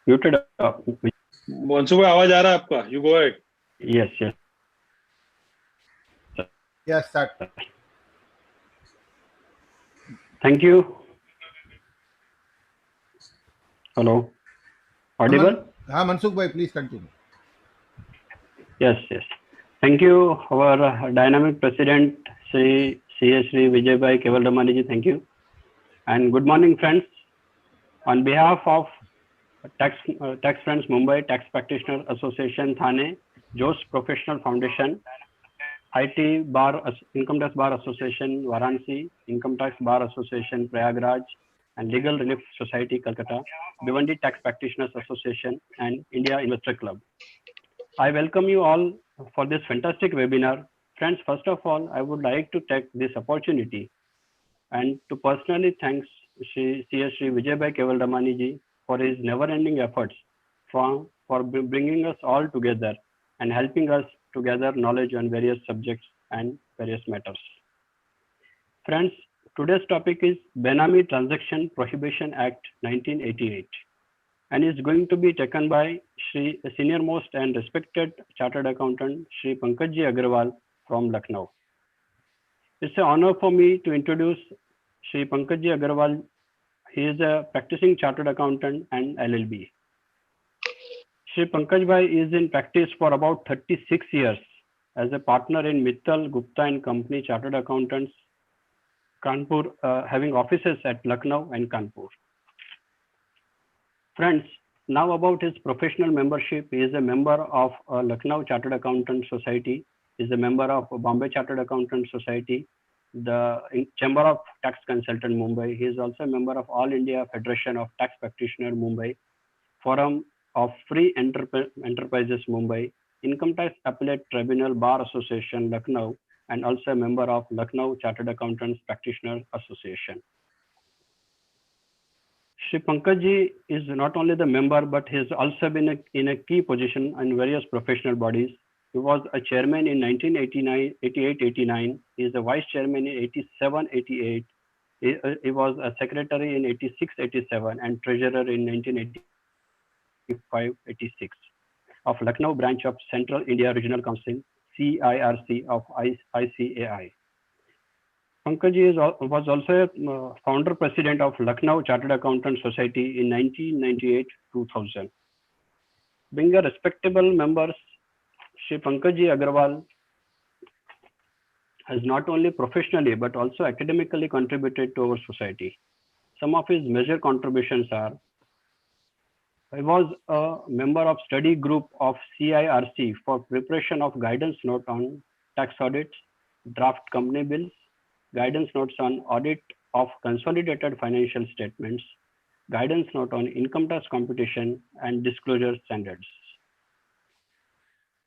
muted. Mansukh भाई आवाज आ रहा है आपका? You go ahead. Yes, yes. Yes, start. Thank you. Hello. Audible? Mansukh bhai, please continue. Yes, yes. Thank you, our dynamic president, Sri Vijay Bhai Kevalramani ji. Thank you. And good morning, friends. On behalf of Tax Friends Mumbai, Tax Practitioner Association Thane, JOS Professional Foundation, IT Bar Income Tax Bar Association Varanasi, Income Tax Bar Association Prayagraj, and Legal Relief Society Kolkata, Bhiwandi Tax Practitioners Association, and India Investor Club. I welcome you all for this fantastic webinar. Friends, first of all, I would like to take this opportunity and to personally thank Sri Vijay Bhai Kevalramani ji for his never-ending efforts for bringing us all together and helping us to gather knowledge on various subjects and various matters. Friends, today's topic is Benami Transaction Prohibition Act 1988 and is going to be taken by senior most and respected chartered accountant Shri Pankaj Agrwal from Lucknow. It's an honor for me to introduce Shri Pankaj Agrwal. He is a practicing chartered accountant and LLB. Shri Pankaj Bhai is in practice for about 36 years as a partner in Mittal, Gupta and Company Chartered Accountants, Kanpur, having offices at Lucknow and Kanpur. Friends, now about his professional membership. He is a member of Lucknow Chartered Accountant Society, is a member of Bombay Chartered Accountant Society, the Chamber of Tax Consultant Mumbai. He is also a member of All India Federation of Tax Practitioner Mumbai, Forum of Free Enterprises Mumbai, Income Tax Appellate Tribunal Bar Association Lucknow, and also a member of Lucknow Chartered Accountants Practitioner Association. Shri Pankaj ji is not only the member, but he has also been in a key position in various professional bodies. He was a chairman in 1988-89. He is a vice chairman in 87-88. He was a secretary in 86-87 and treasurer in 1985-86 of Lucknow branch of Central India Regional Council, CIRC of ICAI. Pankaj ji was also a founder president of Lucknow Chartered Accountant Society in 1998-2000. Being a respectable member, Shri Pankaj Agrwal has not only professionally but also academically contributed to our society. Some of his major contributions are: he was a member of study group of CIRC for preparation of guidance note on tax audits, draft company bills, guidance notes on audit of consolidated financial statements, guidance note on income tax computation and disclosure standards.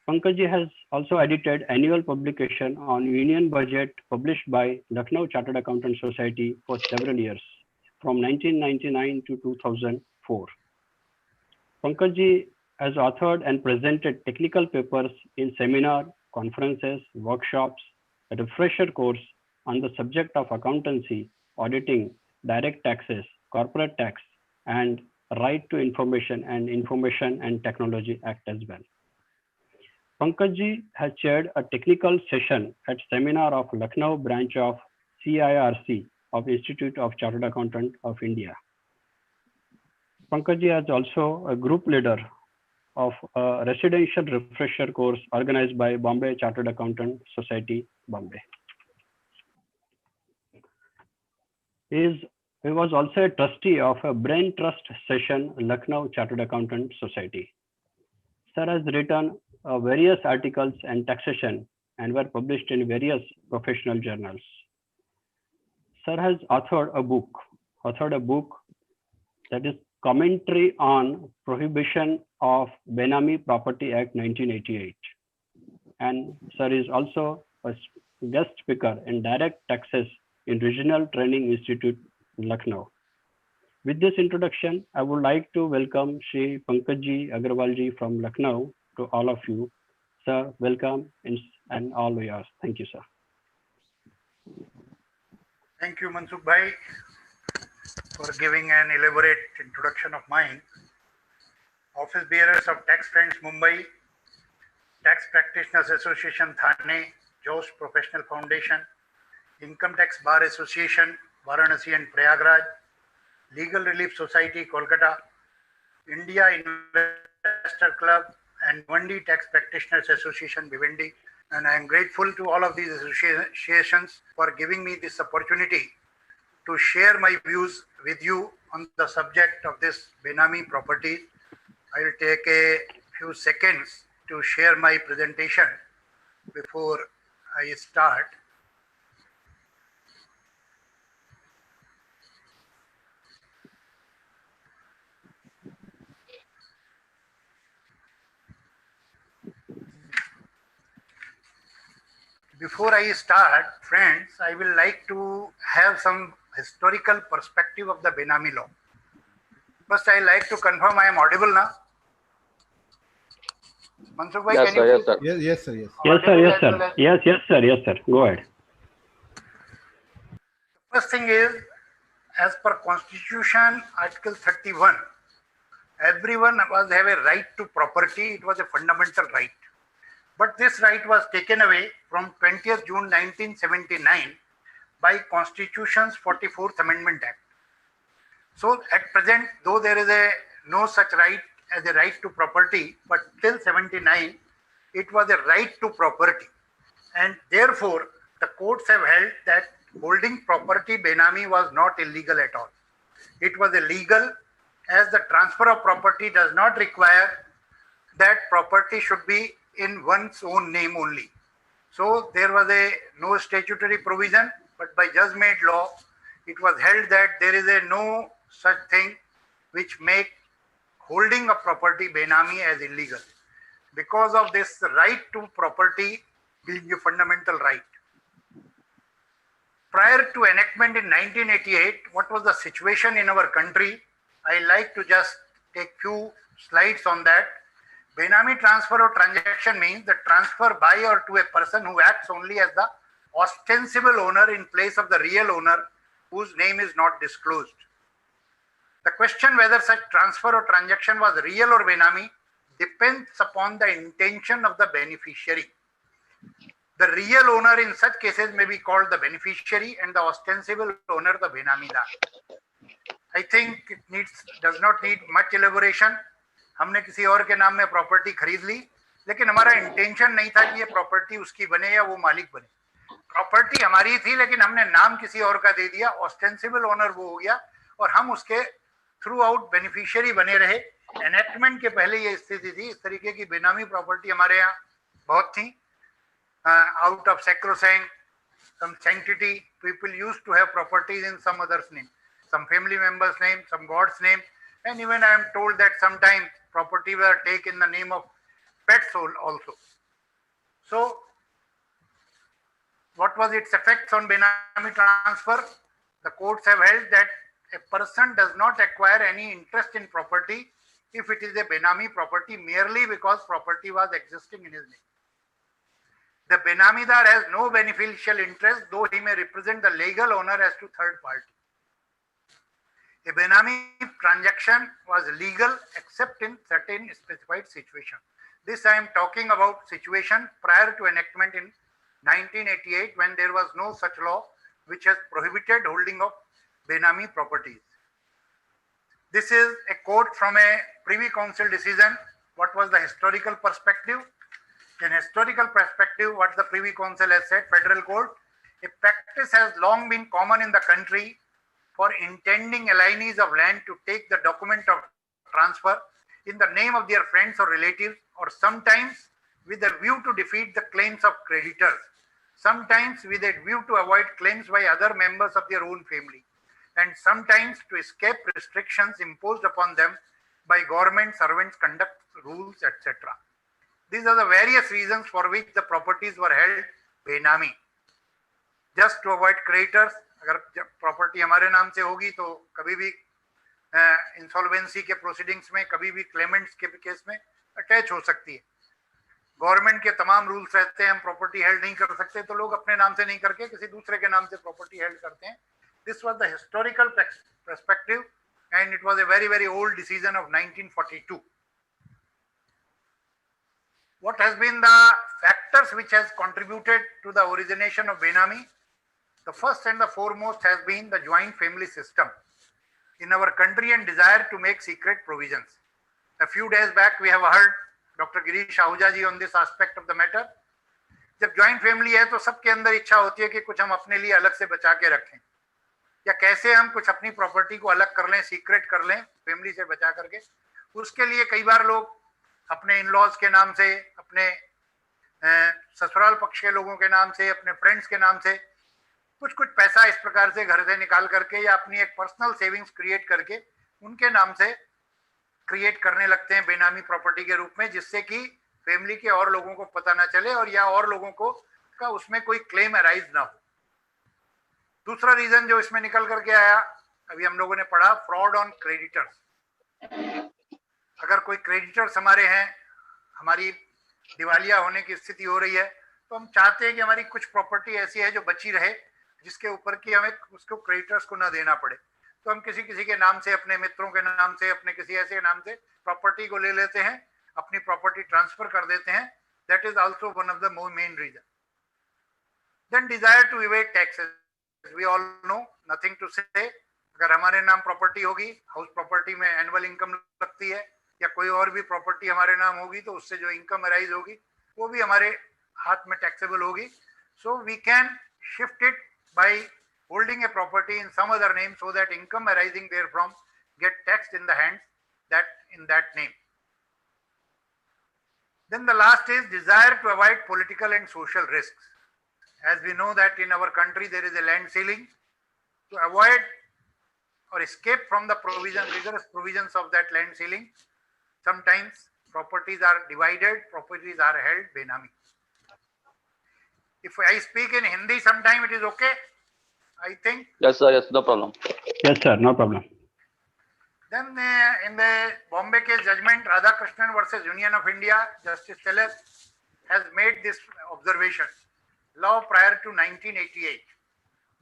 Pankaj ji has also edited annual publication on Union Budget published by Lucknow Chartered Accountant Society for several years, from 1999 to 2004. Pankaj ji has authored and presented technical papers in seminar, conferences, workshops, a refresher course on the subject of accountancy, auditing, direct taxes, corporate tax, and right to information and Technology Act as well. Pankaj ji has chaired a technical session at seminar of Lucknow branch of CIRC of Institute of Chartered Accountant of India. Pankaj ji is also a group leader of a residential refresher course organized by Bombay Chartered Accountant Society, Bombay. He was also a trustee of a brain trust session, Lucknow Chartered Accountant Society. Sir has written various articles on taxation and were published in various professional journals. Sir has authored a book that is Commentary on Prohibition of Benami Property Act 1988. And Sir is also a guest speaker in direct taxes in Regional Training Institute, Lucknow. With this introduction, I would like to welcome Shri Pankaj Agrwal ji from Lucknow to all of you. Sir, welcome and all yours. Thank you, sir. Thank you, Mansukh Bhai, for giving an elaborate introduction of mine. office bearers of Tax Friends Mumbai, Tax Practitioners Association Thane, Josh Professional Foundation, Income Tax Bar Association Varanasi and Prayagraj, Legal Relief Society Kolkata, India Investor Club, and Bhiwandi Tax Practitioners Association Bhiwandi. And I am grateful to all of these associations for giving me this opportunity to share my views with you on the subject of this Benami property. I will take a few seconds to share my presentation before I start. Before I start, friends, I will like to have some historical perspective of the Benami law. First, I like to confirm I am audible now. Mansukh bhai, Yes, can sir. you Yes, please? sir. Yes, sir. Yes. Yes, sir. Yes, sir. Yes, sir. Go ahead. First thing is, as per Constitution, Article 31, everyone was have a right to property. It was a fundamental right. But this right was taken away from 20th June 1979 by Constitution's 44th Amendment Act. So at present, though there is no such right as a right to property, but till 79, it was a right to property. And therefore, the courts have held that holding property Benami was not illegal at all. It was illegal as the transfer of property does not require that property should be in one's own name only. So there was no statutory provision, but by just-made law, it was held that there is no such thing which make holding a property Benami as illegal. Because of this right to property being a fundamental right. Prior to enactment in 1988, what was the situation in our country? I like to just take few slides on that. Benami transfer or transaction means the transfer by or to a person who acts only as the ostensible owner in place of the real owner whose name is not disclosed. The question whether such transfer or transaction was real or Benami depends upon the intention of the beneficiary. The real owner in such cases may be called the beneficiary and the ostensible owner the Benamidar. I think it does not need much elaboration. हमने किसी और के नाम में property खरीद ली, लेकिन हमारा intention नहीं था कि ये प्रॉपर्टी उसकी बने या वो मालिक बने. प्रॉपर्टी हमारी थी, लेकिन हमने नाम किसी और का दे दिया, ऑस्टेंसिबल ओनर वो हो गया और हम उसके थ्रू आउट बेनिफिशियरी बने रहे. एनेक्टमेंट के पहले ये स्थिति थी. इस तरीके की बेनामी प्रॉपर्टी हमारे यहाँ बहुत थी. Out of sacrosanct, some sanctity, people used to have properties in some other's name, some family member's name, some god's name, and even I am told that sometimes property were taken in the name of pet soul also. So, what was its effects on Benami transfer? The courts have held that a person does not acquire any interest in property if it is a Benami property merely because property was existing in his name. The Benamidar has no beneficial interest, though he may represent the legal owner as to third party. A Benami transaction was legal except in certain specified situations. This I am talking about situation prior to enactment in 1988 when there was no such law which has prohibited holding of Benami properties. This is a quote from a Privy Council decision. What was the historical perspective? In historical perspective, what the Privy Council has said, Federal Court, a practice has long been common in the country for intending alienees of land to take the document of transfer in the name of their friends or relatives, or sometimes with a view to defeat the claims of creditors, sometimes with a view to avoid claims by other members of their own family, and sometimes to escape restrictions imposed upon them by government servants' conduct rules, etc. These are the various reasons for which the properties were held Benami. Just to avoid creditors, अगर property हमारे नाम से होगी तो कभी भी insolvency के proceedings में, कभी भी क्लेमेंट्स के केस में अटैच हो सकती है. गवर्नमेंट के तमाम रूल्स रहते हैं, हम प्रॉपर्टी हेल्ड नहीं कर सकते, तो लोग अपने नाम से नहीं करके किसी दूसरे के नाम से प्रॉपर्टी हेल्ड करते हैं. This was the historical perspective and it was a very, very old decision of 1942. What has been the factors which has contributed to the origination of Benami? The first and the foremost has been the joint family system in our country and desire to make secret provisions. A few days back we have heard Dr. Girish Ahuja ji on this aspect of the matter. जब joint family है तो सबके अंदर इच्छा होती है कि कुछ हम अपने लिए अलग से बचा के रखें या कैसे हम कुछ अपनी प्रॉपर्टी को अलग कर लें, सीक्रेट कर लें फैमिली से बचा करके। उसके लिए कई बार लोग अपने इन लॉज के नाम से, अपने ससुराल पक्ष के लोगों के नाम से, अपने फ्रेंड्स के नाम से कुछ कुछ पैसा इस प्रकार से घर से निकाल करके या अपनी एक पर्सनल सेविंग्स क्रिएट करके उनके नाम से क्रिएट करने लगते हैं बेनामी प्रॉपर्टी के रूप में, जिससे कि फैमिली के और लोगों को पता ना चले और या और लोगों को का उसमें कोई क्लेम अराइज ना हो। दूसरा रीजन जो इसमें निकल करके आया, अभी हम लोगों ने पढ़ा, फ्रॉड ऑन क्रेडिटर्स। अगर कोई क्रेडिटर्स हमारे हैं, हमारी दिवालिया होने की स्थिति हो रही है, तो हम चाहते हैं कि हमारी कुछ प्रॉपर्टी ऐसी है जो बची रहे, जिसके ऊपर कि हमें उसको क्रेडिटर्स को ना देना पड़े। तो हम किसी किसी के नाम से, अपने मित्रों के नाम से, अपने किसी ऐसे नाम से प्रॉपर्टी को ले लेते हैं, अपनी प्रॉपर्टी ट्रांसफर कर देते हैं। That is also one of the main reason. Then desire to evade taxes, we all know, nothing to say. अगर हमारे नाम प्रॉपर्टी होगी, हाउस प्रॉपर्टी में एनुअल इनकम लगती है, या कोई और भी प्रॉपर्टी हमारे नाम होगी तो उससे जो इनकम अराइज होगी वो भी हमारे हाथ में टैक्सेबल होगी। So we can shift it by holding a property in some other name so that income arising therefrom get taxed in the hands that in that name. Then the last is desire to avoid political and social risks. As we know that in our country there is a land ceiling. To avoid or escape from the rigorous provisions of that land ceiling, sometimes properties are divided, properties are held benami. If I speak in Hindi, sometime it is okay, I think. Yes, sir. Yes, no problem. Yes, sir. No problem. Then in the Bombay case judgment, Radhakrishnan versus Union of India, Justice Teles has made this observation. Law prior to 1988.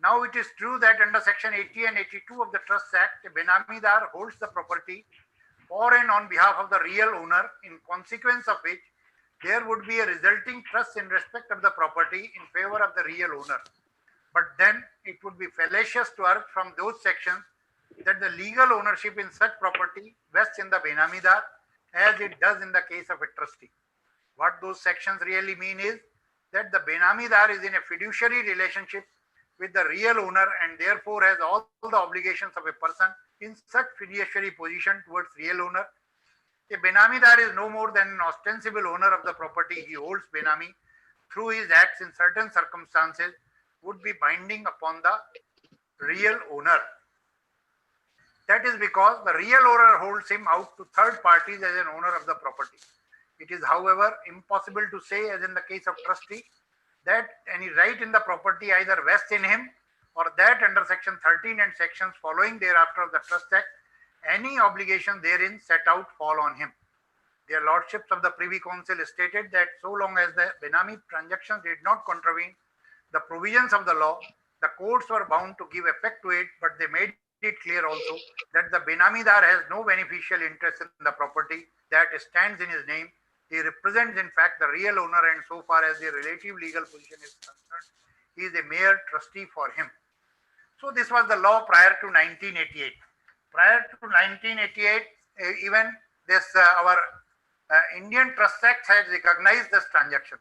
Now it is true that under section 80 and 82 of the Trust Act, a benamidar holds the property for and on behalf of the real owner, in consequence of which there would be a resulting trust in respect of the property in favor of the real owner. But then it would be fallacious to urge from those sections that the legal ownership in such property vests in the benamidar as it does in the case of a trustee. What those sections really mean is that the benamidar is in a fiduciary relationship with the real owner and therefore has all the obligations of a person in such fiduciary position towards real owner. A benamidar is no more than an ostensible owner of the property. He holds benami through his acts in certain circumstances would be binding upon the real owner. That is because the real owner holds him out to third parties as an owner of the property. It is, however, impossible to say, as in the case of trustee, that any right in the property either vests in him or that under section 13 and sections following thereafter of the Trust Act, any obligation therein set out fall on him. Their lordships of the Privy Council stated that so long as the benami transactions did not contravene the provisions of the law, the courts were bound to give effect to it, but they made it clear also that the benamidar has no beneficial interest in the property that stands in his name. He represents in fact the real owner, and so far as the relative legal position is concerned, he is a mere trustee for him. So this was the law prior to 1988. Prior to 1988, even this our Indian Trust Act has recognized this transaction.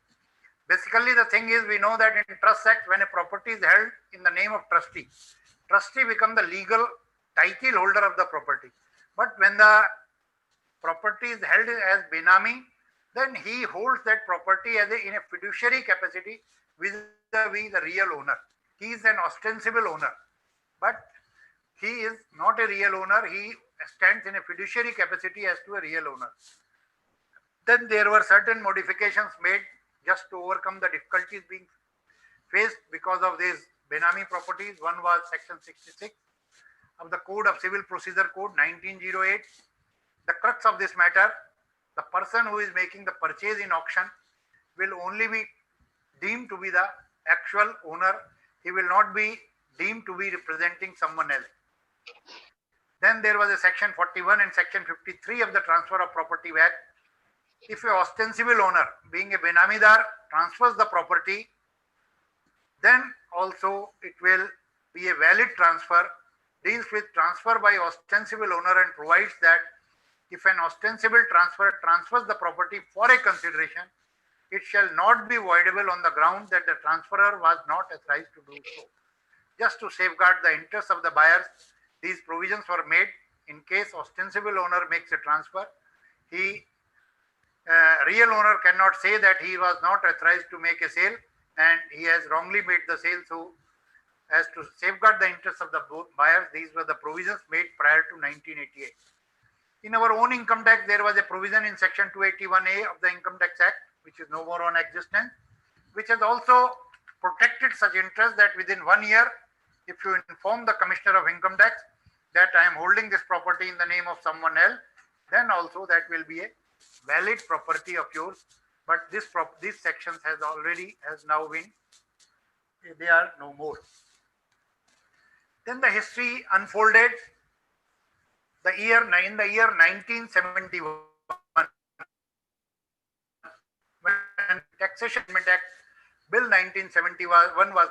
Basically, the thing is, we know that in Trust Act, when a property is held in the name of trustee, trustee becomes the legal title holder of the property. But when the property is held as benami, then he holds that property as in a fiduciary capacity vis-a-vis the real owner. He is an ostensible owner, but he is not a real owner. He stands in a fiduciary capacity as to a real owner. Then there were certain modifications made just to overcome the difficulties being faced because of these benami properties. One was section 66 of the Code of Civil Procedure Code 1908. The crux of this matter, the person who is making the purchase in auction will only be deemed to be the actual owner. He will not be deemed to be representing someone else. Then there was a section 41 and section 53 of the Transfer of Property Act, if a ostensible owner, being a Benamidar, transfers the property, then also it will be a valid transfer, deals with transfer by ostensible owner and provides that if an ostensible transfer transfers the property for a consideration, it shall not be voidable on the ground that the transferor was not authorized to do so. Just to safeguard the interests of the buyers, these provisions were made. In case ostensible owner makes a transfer, real owner cannot say that he was not authorized to make a sale and he has wrongly made the sale. So as to safeguard the interests of the buyers, these were the provisions made prior to 1988. In our own income tax, there was a provision in section 281A of the Income Tax Act, which is no more on existence, which has also protected such interests that within 1 year, if you inform the Commissioner of Income Tax that I am holding this property in the name of someone else, then also that will be a valid property of yours. But these sections has now been, they are no more. Then the history unfolded. In the year 1971, when Taxation Amendment Act Bill 1971 was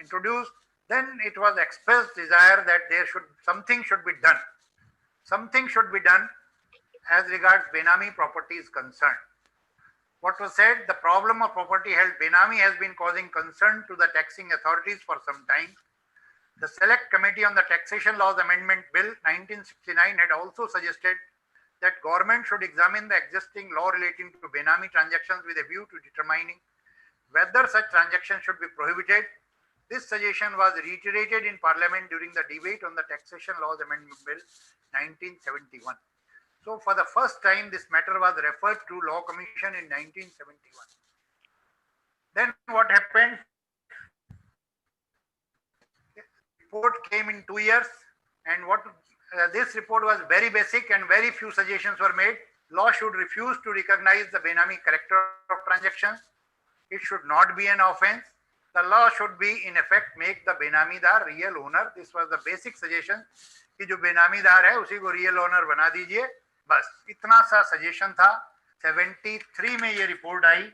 introduced, then it was expressed desire that something should be done. Something should be done as regards Benami property is concerned. What was said, the problem of property held Benami has been causing concern to the taxing authorities for some time. The Select Committee on the Taxation Laws Amendment Bill 1969 had also suggested that government should examine the existing law relating to Benami transactions with a view to determining whether such transactions should be prohibited. This suggestion was reiterated in Parliament during the debate on the Taxation Laws Amendment Bill 1971. So for the first time, this matter was referred to Law Commission in 1971. Then what happened? Report came in 2 years, and this report was very basic and very few suggestions were made. Law should refuse to recognize the Benami character of transactions. It should not be an offense. The law should be in effect make the Benamidar real owner. This was the basic suggestion कि जो बेनामीदार है उसी को real owner बना दीजिए, बस इतना सा सजेशन था। 73 में ये रिपोर्ट आई,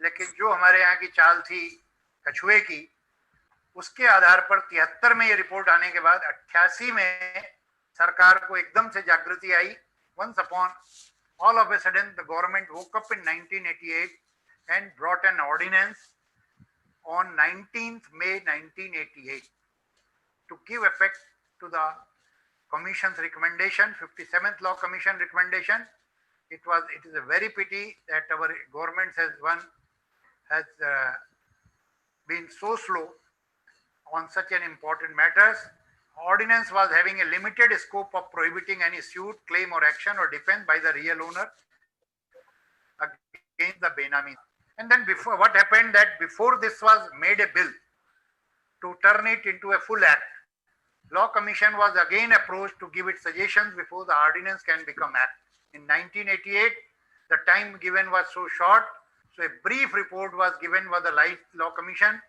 लेकिन जो हमारे यहाँ की चाल थी कछुए की, उसके आधार पर 73 में ये रिपोर्ट आने के बाद 88 में सरकार को एकदम से जागृति आई। Once upon all of a sudden the government woke up in 1988 and brought an ordinance on 19th May 1988 to give effect to the Commission's recommendation, 57th Law Commission recommendation. It is a very pity that our government has been so slow on such an important matters. Ordinance was having a limited scope of prohibiting any suit, claim or action or defense by the real owner against the Benami. And then what happened that before this was made a bill to turn it into a full act, Law Commission was again approached to give its suggestions before the ordinance can become act. In 1988, the time given was so short, so a brief report was given by the Law Commission.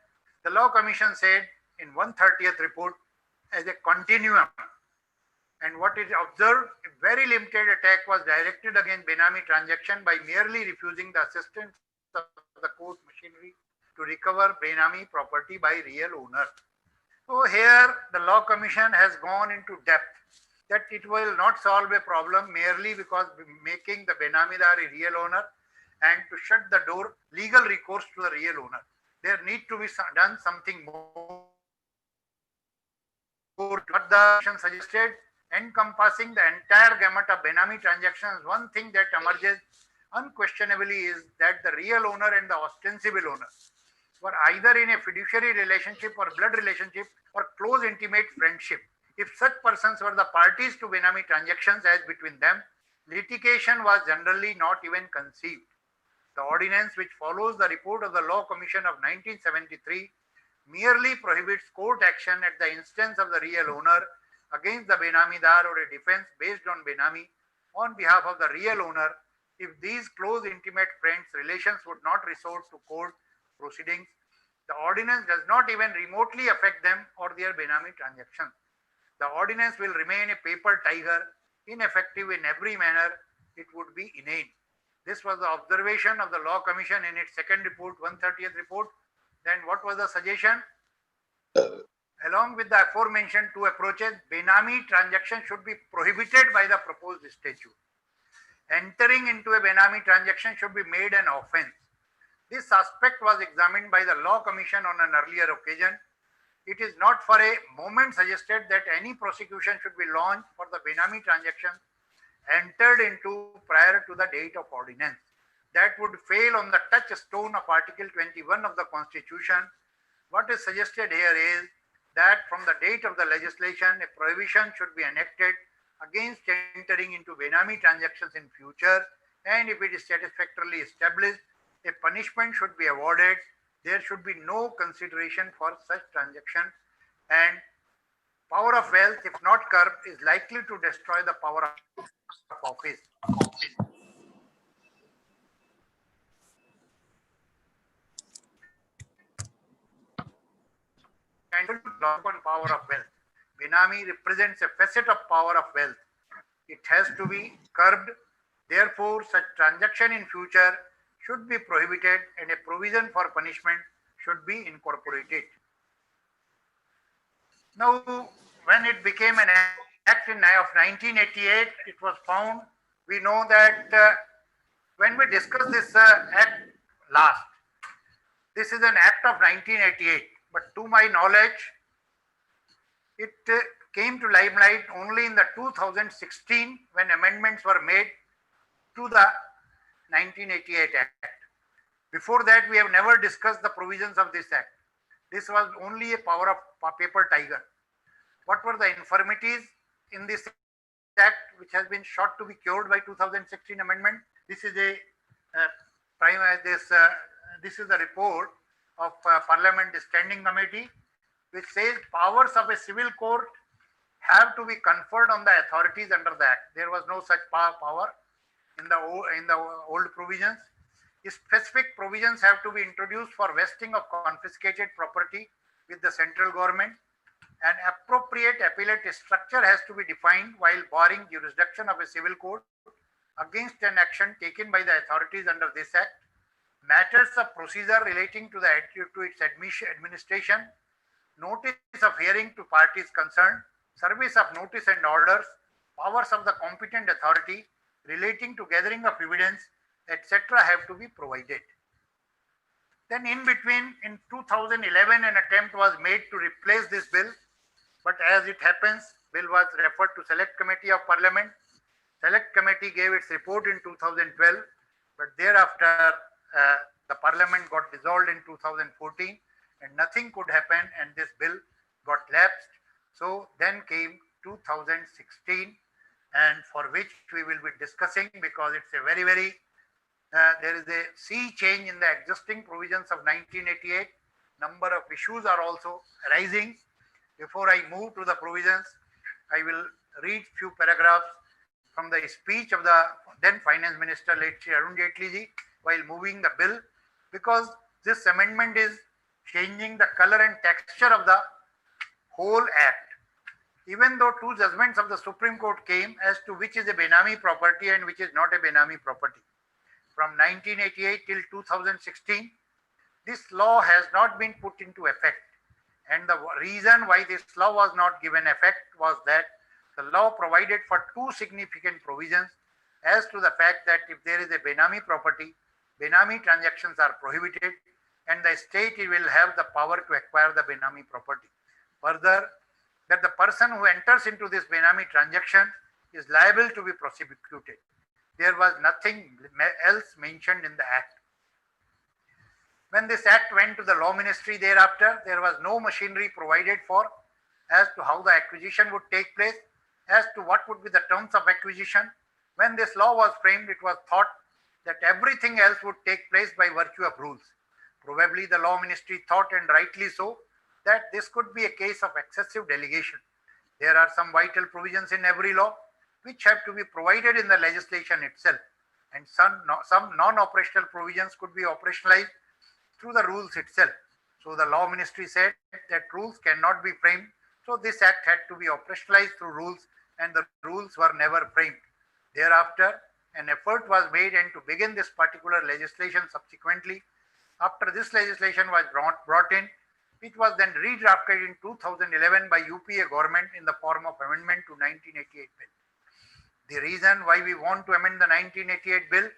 The Law Commission said in 130th report as a continuum, and what is observed, a very limited attack was directed against Benami transaction by merely refusing the assistance of the court machinery to recover Benami property by real owner. So here the Law Commission has gone into depth that it will not solve a problem merely because making the Benamidar a real owner and to shut the door legal recourse to the real owner. There need to be done something more. What the Commission suggested, encompassing the entire gamut of Benami transactions, one thing that emerges unquestionably is that the real owner and the ostensible owner were either in a fiduciary relationship or blood relationship or close intimate friendship. If such persons were the parties to Benami transactions as between them, litigation was generally not even conceived. The ordinance which follows the report of the Law Commission of 1973 merely prohibits court action at the instance of the real owner against the Benamidar or a defense based on Benami on behalf of the real owner if these close intimate friends relations would not resort to court proceedings. The ordinance does not even remotely affect them or their Benami transactions. The ordinance will remain a paper tiger, ineffective in every manner. It would be inane. This was the observation of the Law Commission in its second report, 130th report. Then what was the suggestion? Along with the aforementioned two approaches, Benami transaction should be prohibited by the proposed statute. Entering into a Benami transaction should be made an offense. This aspect was examined by the Law Commission on an earlier occasion. It is not for a moment suggested that any prosecution should be launched for the Benami transaction entered into prior to the date of ordinance. That would fail on the touchstone of Article 21 of the Constitution. What is suggested here is that from the date of the legislation, a prohibition should be enacted against entering into Benami transactions in future, and if it is satisfactorily established, a punishment should be awarded. There should be no consideration for such transaction, and power of wealth, if not curbed, is likely to destroy the power of office. And on power of wealth. Benami represents a facet of power of wealth. It has to be curbed. Therefore, such transaction in future should be prohibited and a provision for punishment should be incorporated. Now, when it became an act of 1988, it was found, we know that when we discussed this act last, this is an act of 1988, but to my knowledge, it came to limelight only in the 2016 when amendments were made to the 1988 Act. Before that, we have never discussed the provisions of this Act. This was only a power of paper tiger. What were the infirmities in this Act which has been sought to be cured by 2016 amendment? This is a this is the report of Parliament Standing Committee, which says powers of a civil court have to be conferred on the authorities under the Act. There was no such power in the old provisions. Specific provisions have to be introduced for vesting of confiscated property with the central government. An appropriate appellate structure has to be defined while barring jurisdiction of a civil court against an action taken by the authorities under this Act. Matters of procedure relating to its administration, notice of hearing to parties concerned, service of notice and orders, powers of the competent authority relating to gathering of evidence, etc. have to be provided. Then in between, in 2011, an attempt was made to replace this bill, but as it happens, bill was referred to Select Committee of Parliament. Select Committee gave its report in 2012, but thereafter the Parliament got dissolved in 2014 and nothing could happen and this bill got lapsed. So then came 2016, and for which we will be discussing because it's a very, there is a sea change in the existing provisions of 1988. Number of issues are also arising. Before I move to the provisions, I will read few paragraphs from the speech of the then Finance Minister, late Shri Arun Jaitley ji, while moving the bill, because this amendment is changing the color and texture of the whole Act. Even though two judgments of the Supreme Court came as to which is a Benami property and which is not a Benami property. From 1988 till 2016, this law has not been put into effect. And the reason why this law was not given effect was that the law provided for two significant provisions as to the fact that if there is a Benami property, Benami transactions are prohibited and the state will have the power to acquire the Benami property. Further, that the person who enters into this Benami transaction is liable to be prosecuted. There was nothing else mentioned in the Act. When this Act went to the Law Ministry thereafter, there was no machinery provided for as to how the acquisition would take place, as to what would be the terms of acquisition. When this law was framed, it was thought that everything else would take place by virtue of rules. Probably the Law Ministry thought, and rightly so, that this could be a case of excessive delegation. There are some vital provisions in every law which have to be provided in the legislation itself, and some non-operational provisions could be operationalized through the rules itself. So the Law Ministry said that rules cannot be framed, so this Act had to be operationalized through rules, and the rules were never framed. Thereafter, an effort was made and to begin this particular legislation subsequently. After this legislation was brought in, it was then redrafted in 2011 by UPA government in the form of amendment to 1988 bill. The reason why we want to amend the 1988 bill,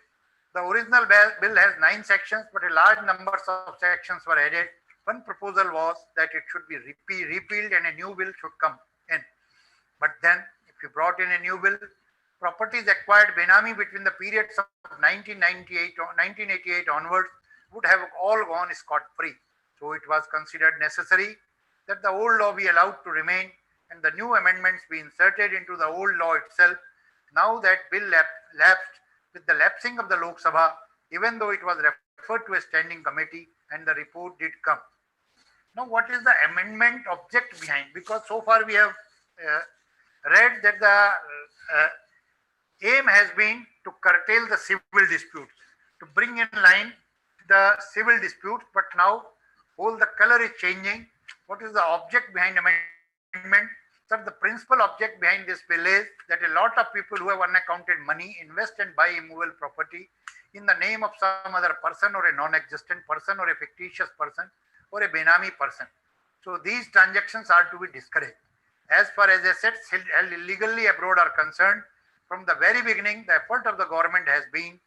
the original bill has 9 sections, but a large number of sections were added. One proposal was that it should be repealed and a new bill should come in. But then, if you brought in a new bill, properties acquired Benami between the periods of 1988 onwards would have all gone scot-free. So it was considered necessary that the old law be allowed to remain and the new amendments be inserted into the old law itself. Now that bill lapsed with the lapsing of the Lok Sabha, even though it was referred to a standing committee and the report did come. Now, what is the amendment object behind? Because so far we have read that the aim has been to curtail the civil disputes, to bring in line the civil disputes, but now whole the color is changing. What is the object behind amendment? Sir, the principal object behind this bill is that a lot of people who have unaccounted money invest and buy immovable property in the name of some other person or a non-existent person or a fictitious person or a Benami person. So these transactions are to be discouraged. As far as assets held illegally abroad are concerned, from the very beginning, the effort of the government has been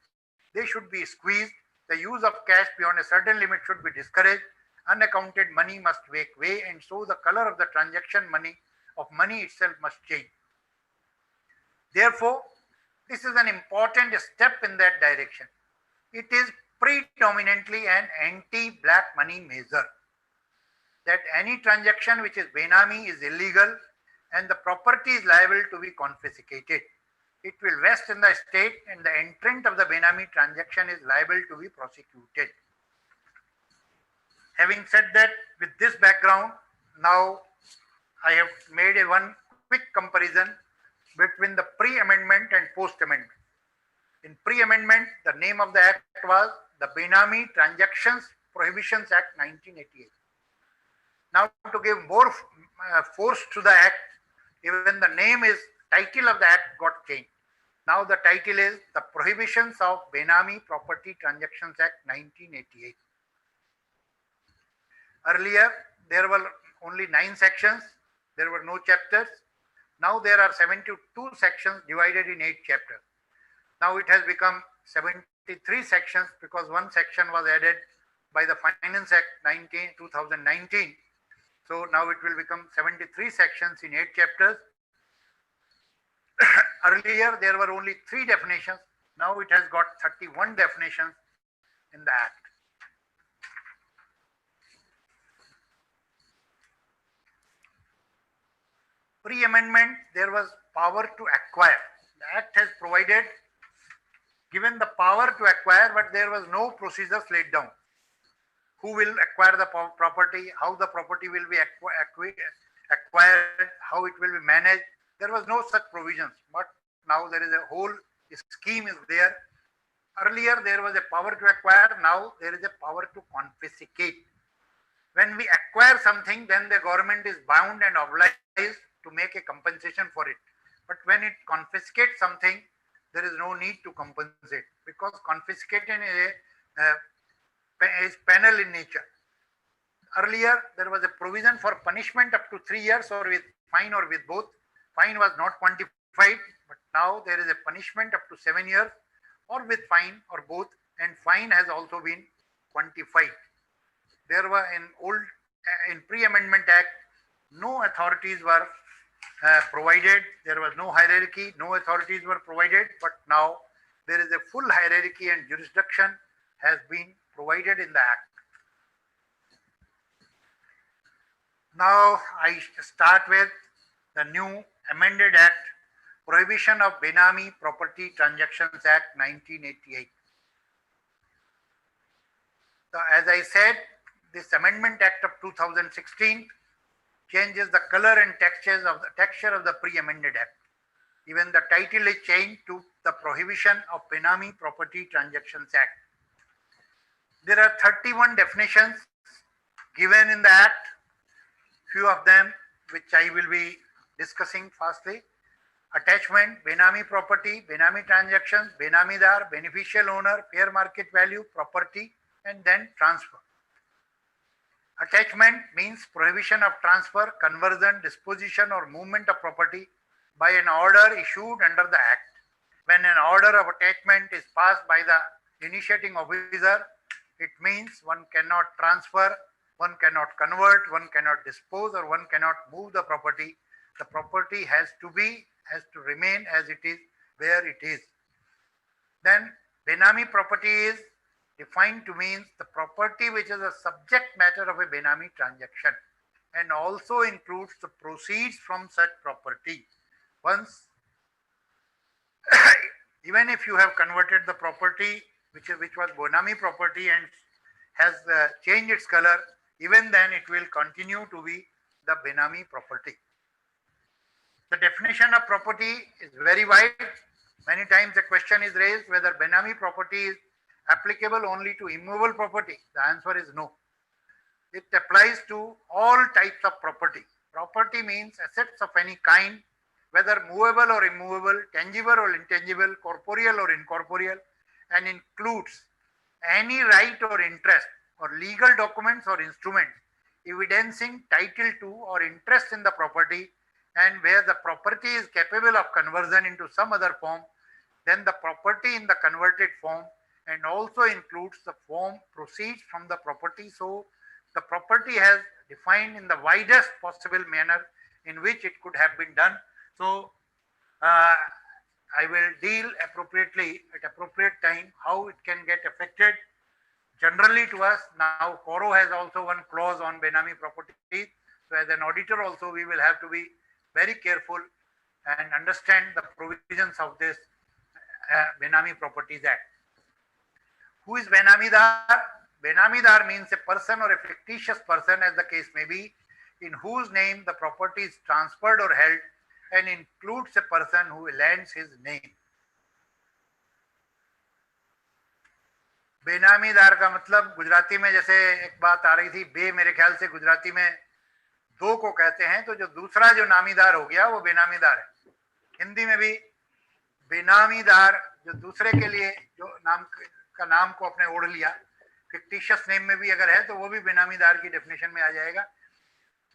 they should be squeezed. The use of cash beyond a certain limit should be discouraged. Unaccounted money must make way, and so the color of the transaction money itself must change. Therefore, this is an important step in that direction. It is predominantly an anti-black money measure, that any transaction which is Benami is illegal and the property is liable to be confiscated. It will vest in the state and the entrant of the Benami transaction is liable to be prosecuted. Having said that, with this background, now I have made one quick comparison between the pre-amendment and post-amendment. In pre-amendment, the name of the act was the Benami Transactions Prohibitions Act 1988. Now, to give more force to the act, even the title of the act got changed. Now the title is the Prohibitions of Benami Property Transactions Act 1988. Earlier, there were only 9 sections. There were no chapters. Now there are 72 sections divided in 8 chapters. Now it has become 73 sections because one section was added by the Finance Act 2019. So now it will become 73 sections in 8 chapters. Earlier there were only 3 definitions. Now it has got 31 definitions in the Act. Pre-amendment, there was power to acquire. The Act has given the power to acquire, but there was no procedures laid down. Who will acquire the property, how the property will be acquired, how it will be managed. There was no such provisions, but now there is a whole scheme is there. Earlier there was a power to acquire, now there is a power to confiscate. When we acquire something, then the government is bound and obliged to make a compensation for it. But when it confiscates something, there is no need to compensate because confiscating is penal in nature. Earlier, there was a provision for punishment up to 3 years or with fine or with both. Fine was not quantified, but now there is a punishment up to 7 years or with fine or both, and fine has also been quantified. There were in pre-amendment act, no authorities were provided. There was no hierarchy, no authorities were provided, but now there is a full hierarchy and jurisdiction has been provided in the act. Now I start with the new amended act, Prohibition of Benami Property Transactions Act 1988. So as I said, this Amendment Act of 2016 changes the color and texture of the pre-amended act. Even the title is changed to the Prohibition of Benami Property Transactions Act. There are 31 definitions given in the act, few of them which I will be discussing fastly. Attachment, Benami property, Benami transactions, Benamidar, beneficial owner, fair market value, property, and then transfer. Attachment means prohibition of transfer, conversion, disposition, or movement of property by an order issued under the Act. When an order of attachment is passed by the initiating officer, it means one cannot transfer, one cannot convert, one cannot dispose, or one cannot move the property. The property has to remain as it is, where it is. Then Benami property is defined to mean the property which is a subject matter of a Benami transaction and also includes the proceeds from such property. Once, even if you have converted the property which was Benami property and has changed its color, even then it will continue to be the Benami property. The definition of property is very wide. Many times the question is raised whether Benami property is applicable only to immovable property. The answer is no. It applies to all types of property. Property means assets of any kind, whether movable or immovable, tangible or intangible, corporeal or incorporeal, and includes any right or interest or legal documents or instruments evidencing title to or interest in the property, and where the property is capable of conversion into some other form than the property in the converted form, and also includes the form proceeds from the property. So the property has defined in the widest possible manner in which it could have been done. So I will deal appropriately at appropriate time how it can get affected generally to us. Now Coro has also one clause on Benami property. So as an auditor also we will have to be very careful and understand the provisions of this Benami Properties Act. Who is Benamidar? Benamidar means a person or a fictitious person, as the case may be, in whose name the property is transferred or held, and includes a person who lends his name. बेनामीदार का मतलब गुजराती में जैसे एक बात आ रही थी, बे मेरे ख्याल से गुजराती में दो को कहते हैं, तो जो दूसरा जो नामीदार हो गया वो बेनामीदार है. हिंदी में भी बेनामीदार जो दूसरे के लिए जो नाम को अपने ओढ़ लिया, फिक्टिशियस नेम में भी अगर है तो वो भी बेनामीदार की डेफिनेशन में आ जाएगा.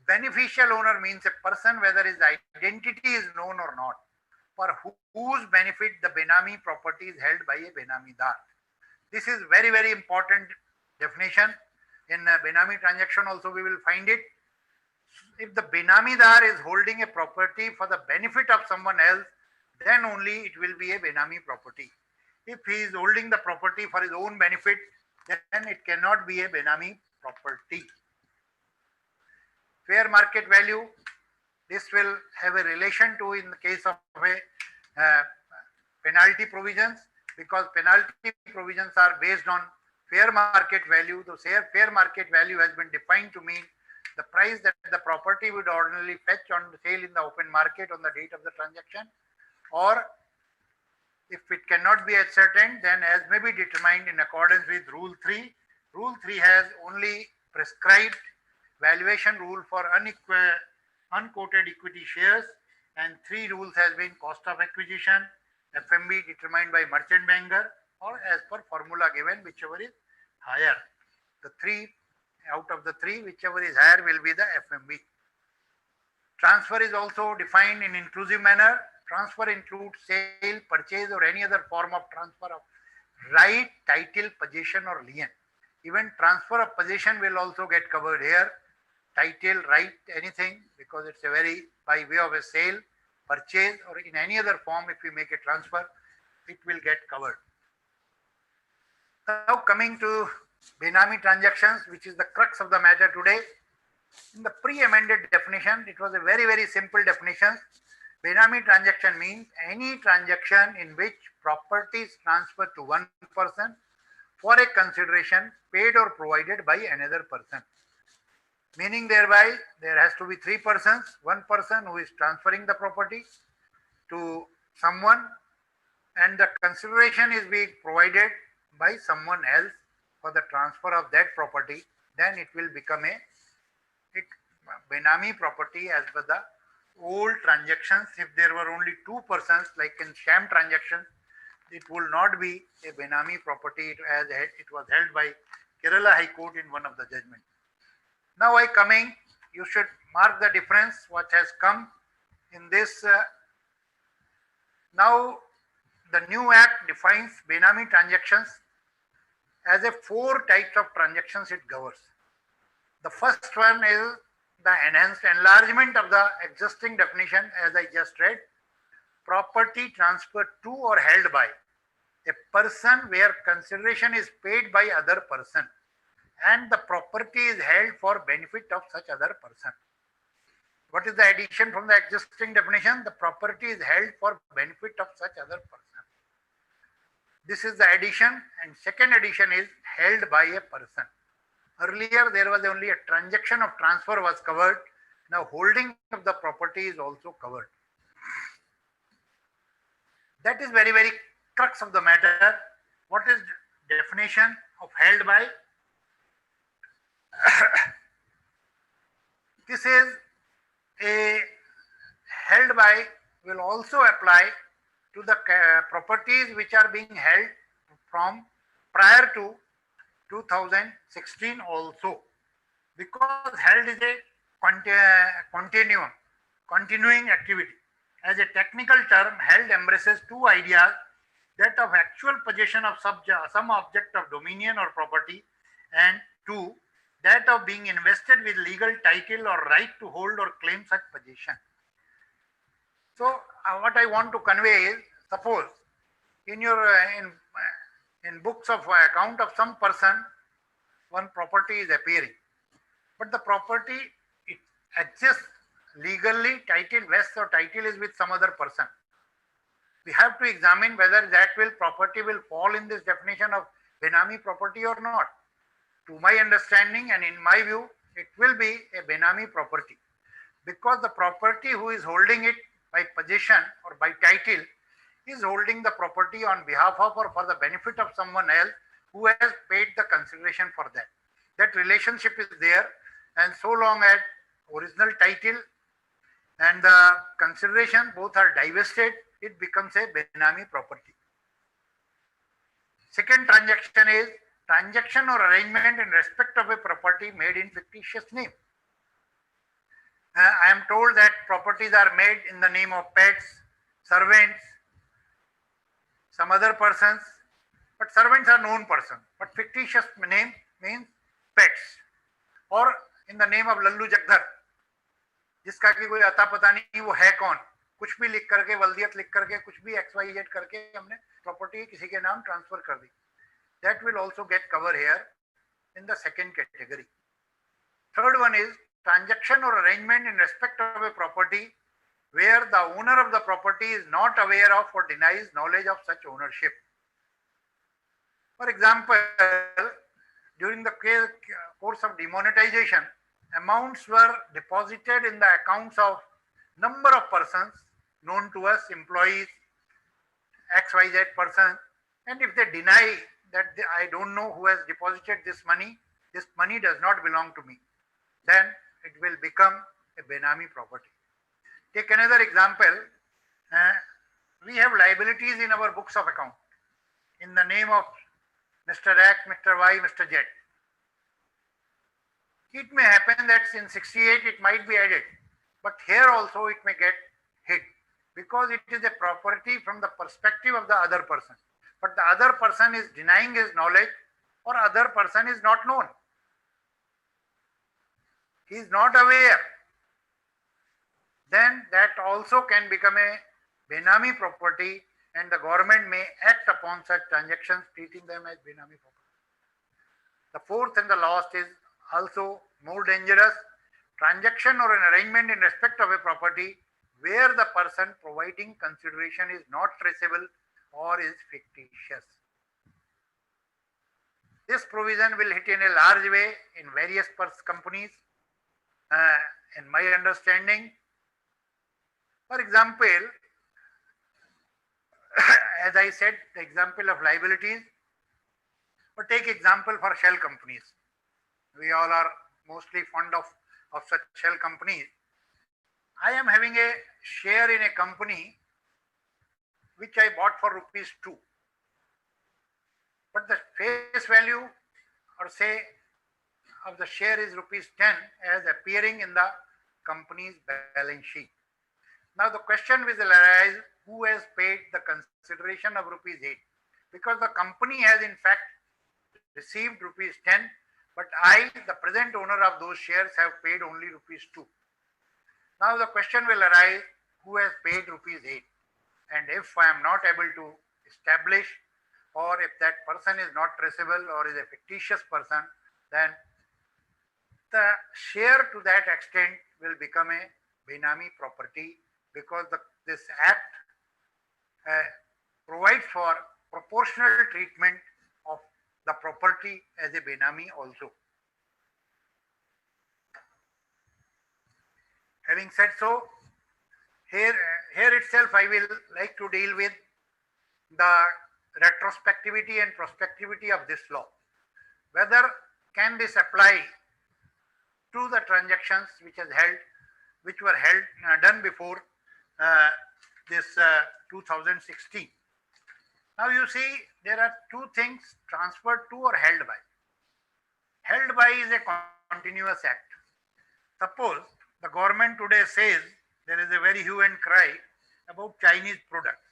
Beneficial owner means a person whether his identity is known or not, for whose benefit the Benami property is held by a Benamidar. This is very, very important definition. In Benami transaction also we will find it. If the Benamidar is holding a property for the benefit of someone else, then only it will be a Benami property. If he is holding the property for his own benefit, then it cannot be a Benami property. Fair market value, this will have a relation to in the case of a penalty provisions, because penalty provisions are based on fair market value. So fair market value has been defined to mean the price that the property would ordinarily fetch on the sale in the open market on the date of the transaction, or if it cannot be ascertained, then as may be determined in accordance with Rule 3. Rule 3 has only prescribed valuation rule for unquoted equity shares, and 3 rules has been cost of acquisition, FMB determined by merchant banker, or as per formula given, whichever is higher. The 3 out of the 3, whichever is higher will be the FMB. Transfer is also defined in inclusive manner. Transfer includes sale, purchase, or any other form of transfer of right, title, possession, or lien. Even transfer of possession will also get covered here. Title, right, anything, because it's a very by way of a sale, purchase, or in any other form, if we make a transfer, it will get covered. Now coming to Benami transactions, which is the crux of the matter today. In the pre-amended definition, it was a very, very simple definition. Benami transaction means any transaction in which property is transferred to one person for a consideration paid or provided by another person. Meaning thereby there has to be 3 persons, one person who is transferring the property to someone, and the consideration is being provided by someone else for the transfer of that property. Then it will become a Benami property as per the old transactions, if there were only two persons, like in sham transactions, it will not be a Benami property as it was held by Kerala High Court in one of the judgments. Now I coming, you should mark the difference what has come in this. Now the new act defines Benami transactions as a 4 types of transactions it governs. The first one is the enhanced enlargement of the existing definition, as I just read. Property transferred to or held by a person where consideration is paid by other person and the property is held for benefit of such other person. What is the addition from the existing definition? The property is held for benefit of such other person. This is the addition, and second addition is held by a person. Earlier there was only a transaction of transfer was covered. Now holding of the property is also covered. That is very, very crux of the matter. What is definition of held by? This is a held by will also apply to the properties which are being held from prior to 2016 also, because held is a continuing activity. As a technical term, held embraces two ideas: that of actual possession of some object of dominion or property, and two, that of being invested with legal title or right to hold or claim such possession. So what I want to convey is, suppose in your in books of account of some person, one property is appearing, but the property it exists legally, title vests or title is with some other person. We have to examine whether that property will fall in this definition of Benami property or not. To my understanding and in my view, it will be a Benami property, because the property who is holding it by possession or by title is holding the property on behalf of or for the benefit of someone else who has paid the consideration for that. That relationship is there, and so long as original title and the consideration both are divested, it becomes a Benami property. Second transaction is transaction or arrangement in respect of a property made in fictitious name. I am told that properties are made in the name of pets, servants, some other persons, but servants are known person, but fictitious name means pets, or in the name of Lallu Jagdar, जिसका कि कोई अता पता नहीं वो है कौन, कुछ भी लिख करके वल्दियत लिख करके कुछ भी XYZ करके हमने प्रॉपर्टी किसी के नाम ट्रांसफर कर दी. That will also get covered here in the second category. Third one is transaction or arrangement in respect of a property where the owner of the property is not aware of or denies knowledge of such ownership. For example, during the course of demonetization, amounts were deposited in the accounts of number of persons known to us, employees, XYZ person, and if they deny that I don't know who has deposited this money does not belong to me, then it will become a Benami property. Take another example. We have liabilities in our books of account in the name of Mr. X, Mr. Y, Mr. Z. It may happen that in 68 it might be added, but here also it may get hit because it is a property from the perspective of the other person. But the other person is denying his knowledge, or other person is not known. He is not aware. Then that also can become a Benami property, and the government may act upon such transactions treating them as Benami property. The fourth and the last is also more dangerous. Transaction or an arrangement in respect of a property where the person providing consideration is not traceable or is fictitious. This provision will hit in a large way in various companies, in my understanding. For example, as I said, the example of liabilities, but take example for shell companies. We all are mostly fond of such shell companies. I am having a share in a company which I bought for rupees 2. But the face value or say of the share is rupees 10 as appearing in the company's balance sheet. Now the question will arise, who has paid the consideration of rupees 8? Because the company has in fact received rupees 10, but I, the present owner of those shares, have paid only rupees 2. Now the question will arise, who has paid rupees 8? And if I am not able to establish, or if that person is not traceable or is a fictitious person, then the share to that extent will become a Benami property, because this act provides for proportional treatment of the property as a Benami also. Having said so, here itself I will like to deal with the retrospectivity and prospectivity of this law. Whether can this apply to the transactions which were done before this 2016. Now you see, there are two things: transferred to or held by. Held by is a continuous act. Suppose the government today says there is a very hue and cry about Chinese products.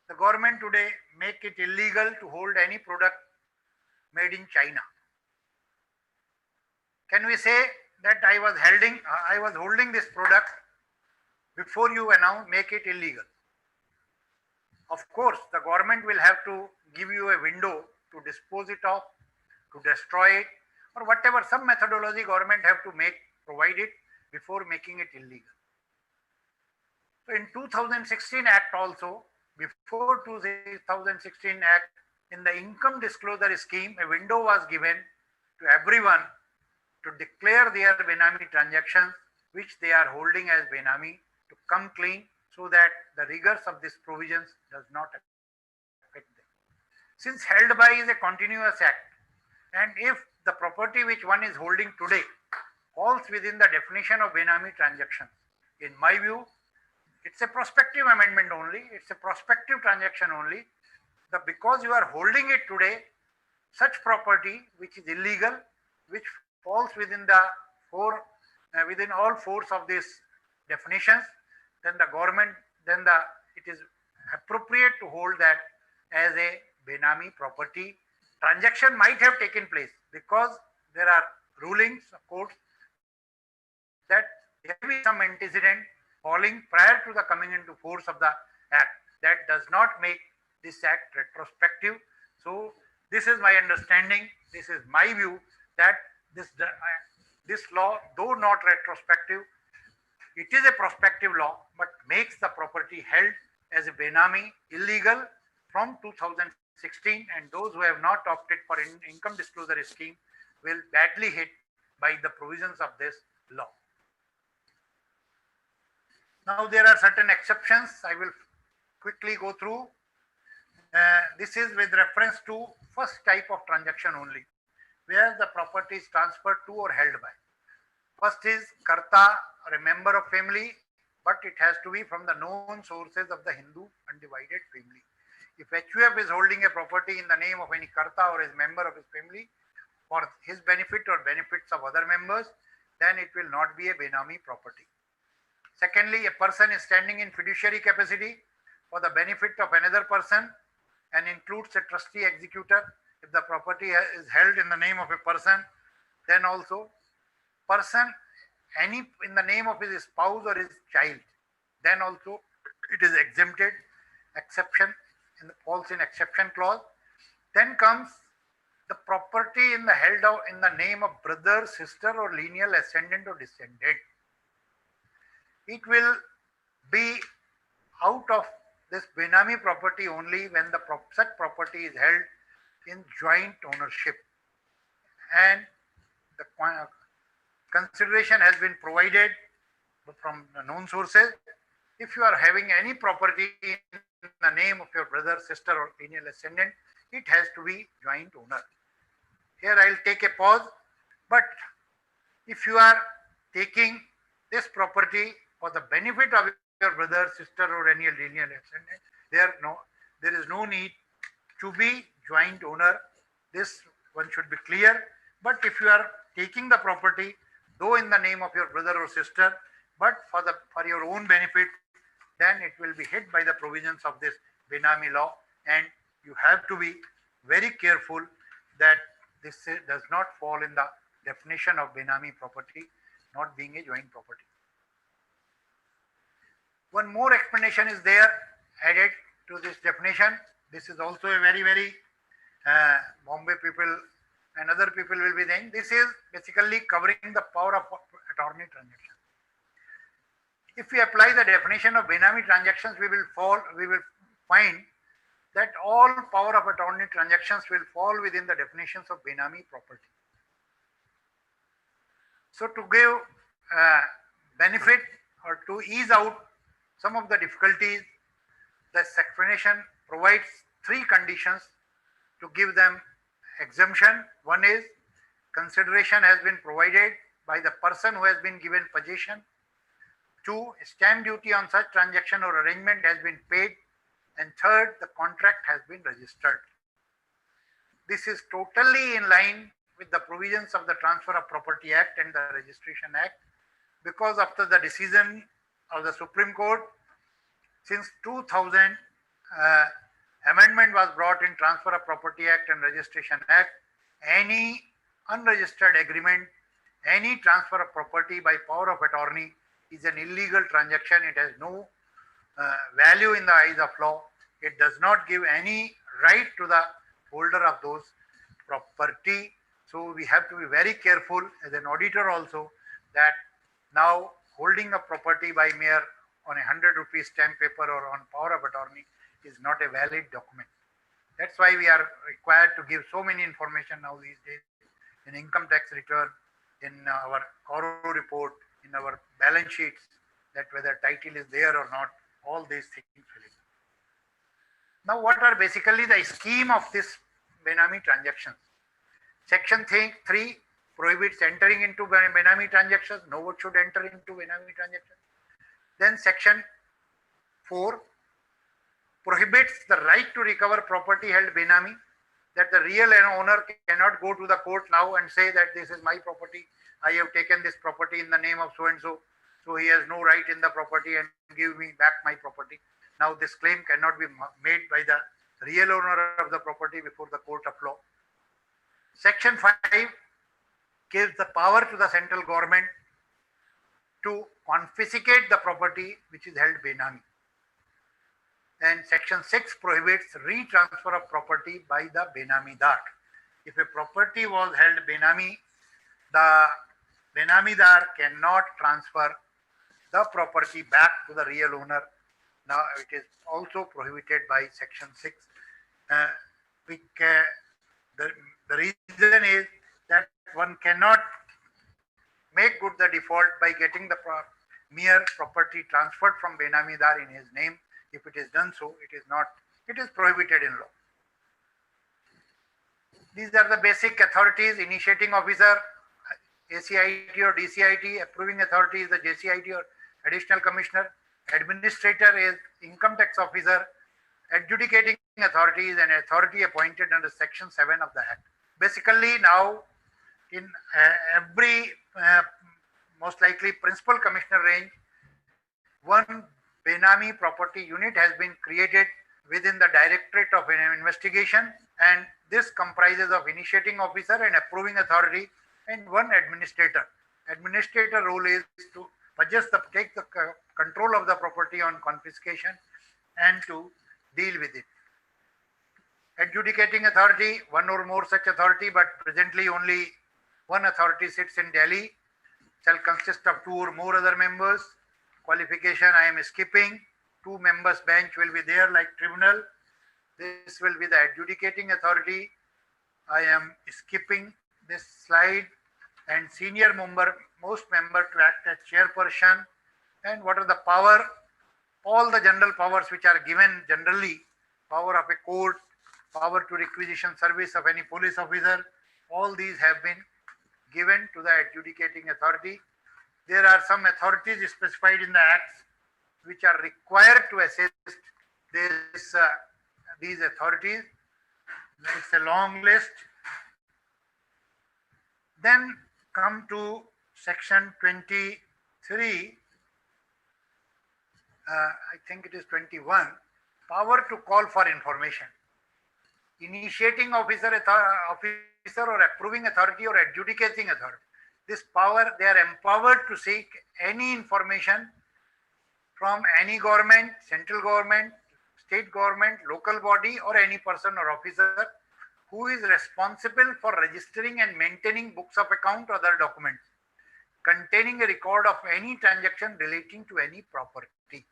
The government today make it illegal to hold any product made in China. Can we say that I was holding this product before you make it illegal? Of course, the government will have to give you a window to dispose it of, to destroy it, or whatever, some methodology government have to provide it before making it illegal. So in 2016 Act also, before 2016 Act, in the income disclosure scheme, a window was given to everyone to declare their Benami transactions, which they are holding as Benami, to come clean, so that the rigors of these provisions does not affect them. Since held by is a continuous act, and if the property which one is holding today falls within the definition of Benami transactions, in my view, it's a prospective amendment only, it's a prospective transaction only. Because you are holding it today, such property which is illegal, which falls within within all fours of these definitions, then it is appropriate to hold that as a Benami property. Transaction might have taken place because there are rulings of courts that there will be some antecedent falling prior to the coming into force of the act. That does not make this act retrospective. So this is my understanding, this is my view, that this law, though not retrospective, it is a prospective law, but makes the property held as a Benami illegal from 2016, and those who have not opted for income disclosure scheme will badly hit by the provisions of this law. Now there are certain exceptions I will quickly go through. This is with reference to first type of transaction only, where the property is transferred to or held by. First is Karta, or a member of family, but it has to be from the known sources of the Hindu undivided family. If HUF is holding a property in the name of any Karta or is member of his family for his benefit or benefits of other members, then it will not be a Benami property. Secondly, a person is standing in fiduciary capacity for the benefit of another person and includes a trustee executor. If the property is held in the name of a person, then also person in the name of his spouse or his child, then also it is exempted, exception, falls in exception clause. Then comes the property in the name of brother, sister, or lineal ascendant or descendant. It will be out of this Benami property only when such property is held in joint ownership, and the consideration has been provided from the known sources. If you are having any property in the name of your brother, sister, or lineal ascendant, it has to be joint owner. Here I will take a pause, but if you are taking this property for the benefit of your brother, sister, or any lineal descendant, there is no need to be joint owner. This one should be clear. But if you are taking the property, though in the name of your brother or sister, but for your own benefit, then it will be hit by the provisions of this Benami law, and you have to be very careful that this does not fall in the definition of Benami property, not being a joint property. One more explanation is there added to this definition. This is also a very Bombay people and other people will be saying, this is basically covering the power of attorney transaction. If we apply the definition of Benami transactions, we will find that all power of attorney transactions will fall within the definitions of Benami property. So to give benefit or to ease out some of the difficulties, this explanation provides three conditions to give them exemption. One is consideration has been provided by the person who has been given possession. Two, stamp duty on such transaction or arrangement has been paid. And third, the contract has been registered. This is totally in line with the provisions of the Transfer of Property Act and the Registration Act, because after the decision of the Supreme Court, since 2000, amendment was brought in Transfer of Property Act and Registration Act. Any unregistered agreement, any transfer of property by power of attorney is an illegal transaction. It has no value in the eyes of law. It does not give any right to the holder of those property. So we have to be very careful as an auditor also, that now holding a property by mere on 100 rupees stamp paper or on power of attorney is not a valid document. That's why we are required to give so many information now these days in income tax return, in our Coro report, in our balance sheets, that whether title is there or not, all these things will be. Now what are basically the scheme of this Benami transactions? Section 3 prohibits entering into Benami transactions. No one should enter into Benami transactions. Then section 4 prohibits the right to recover property held Benami, that the real owner cannot go to the court now and say that this is my property, I have taken this property in the name of so and so, so he has no right in the property and give me back my property. Now this claim cannot be made by the real owner of the property before the court of law. Section 5 gives the power to the central government to confiscate the property which is held Benami. And section 6 prohibits retransfer of property by the Benamidar. If a property was held Benami, the Benamidar cannot transfer the property back to the real owner. Now it is also prohibited by section 6. The reason is that one cannot make good the default by getting the mere property transferred from Benamidar in his name. If it is done so, it is prohibited in law. These are the basic authorities: initiating officer, ACIT or DCIT, approving authority is the JCIT or additional commissioner, administrator is income tax officer, adjudicating authority is an authority appointed under section 7 of the Act. Basically now in every most likely principal commissioner range, one Benami property unit has been created within the directorate of an investigation, and this comprises of initiating officer and approving authority and one administrator. Administrator role is to take the control of the property on confiscation and to deal with it. Adjudicating authority, one or more such authority, but presently only one authority sits in Delhi, shall consist of 2 or more other members. Qualification I am skipping. 2 members bench will be there like tribunal. This will be the adjudicating authority. I am skipping this slide. And senior member, most member to act as chairperson. And what are the power? All the general powers which are given generally, power of a court, power to requisition service of any police officer, all these have been given to the adjudicating authority. There are some authorities specified in the acts which are required to assist these authorities. It's a long list. Then come to section 23. I think it is 21. Power to call for information. Initiating officer or approving authority or adjudicating authority. This power, they are empowered to seek any information from any government, central government, state government, local body, or any person or officer who is responsible for registering and maintaining books of account or other documents containing a record of any transaction relating to any property,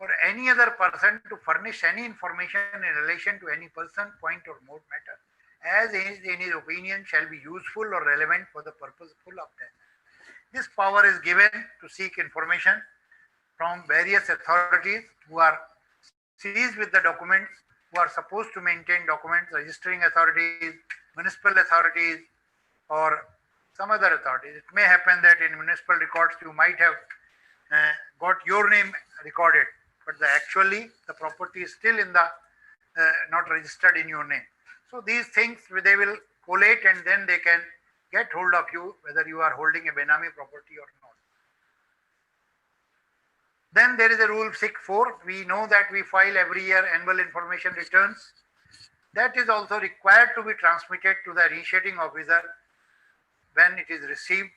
or any other person to furnish any information in relation to any person, point, or mode matter, as in his opinion shall be useful or relevant for the purpose of that. This power is given to seek information from various authorities who are seized with the documents, who are supposed to maintain documents, registering authorities, municipal authorities, or some other authorities. It may happen that in municipal records you might have got your name recorded, but actually the property is still in the not registered in your name. So these things they will collate, and then they can get hold of you whether you are holding a Benami property or not. Then there is a rule 6.4. We know that we file every year annual information returns. That is also required to be transmitted to the initiating officer when it is received.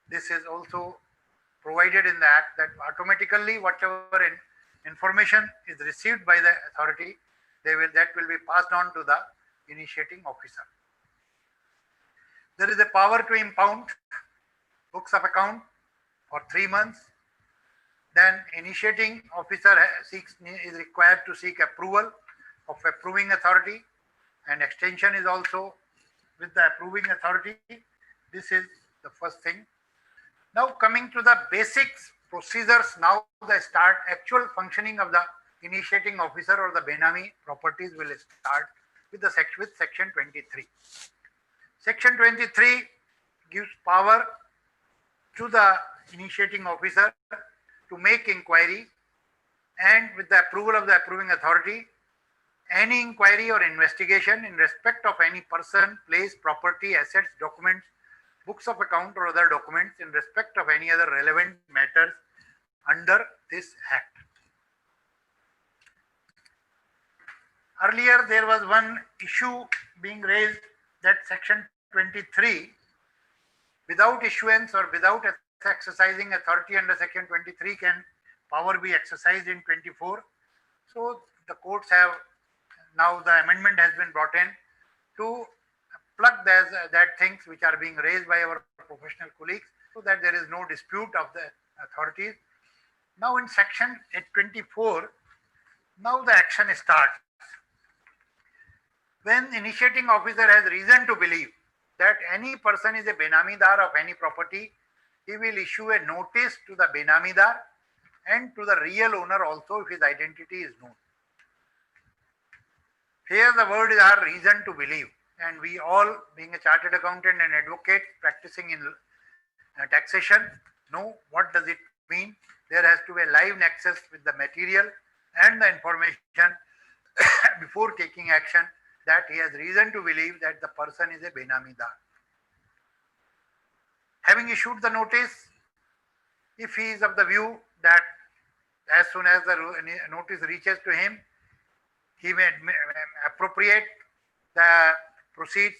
This is also provided in the act that automatically whatever information is received by the authority, that will be passed on to the initiating officer. There is a power to impound books of account for 3 months. Then initiating officer is required to seek approval of approving authority, and extension is also with the approving authority. This is the first thing. Now coming to the basics procedures, now the actual functioning of the initiating officer or the Benami properties will start with section 23. Section 23 gives power to the initiating officer to make inquiry, and with the approval of the approving authority, any inquiry or investigation in respect of any person, place, property, assets, documents, books of account, or other documents in respect of any other relevant matters under this act. Earlier there was one issue being raised that section 23, without issuance or without exercising authority under section 23, can power be exercised in 24. So the courts have, now the amendment has been brought in to plug that things which are being raised by our professional colleagues, so that there is no dispute of the authorities. Now in section 24, now the action starts. When initiating officer has reason to believe that any person is a Benamidar of any property, he will issue a notice to the Benamidar and to the real owner also if his identity is known. Here the word is our reason to believe, and we all, being a chartered accountant and advocate practicing in taxation, know what does it mean. There has to be a live nexus with the material and the information before taking action, that he has reason to believe that the person is a Benamidar. Having issued the notice, if he is of the view that as soon as the notice reaches to him, he may appropriate the proceeds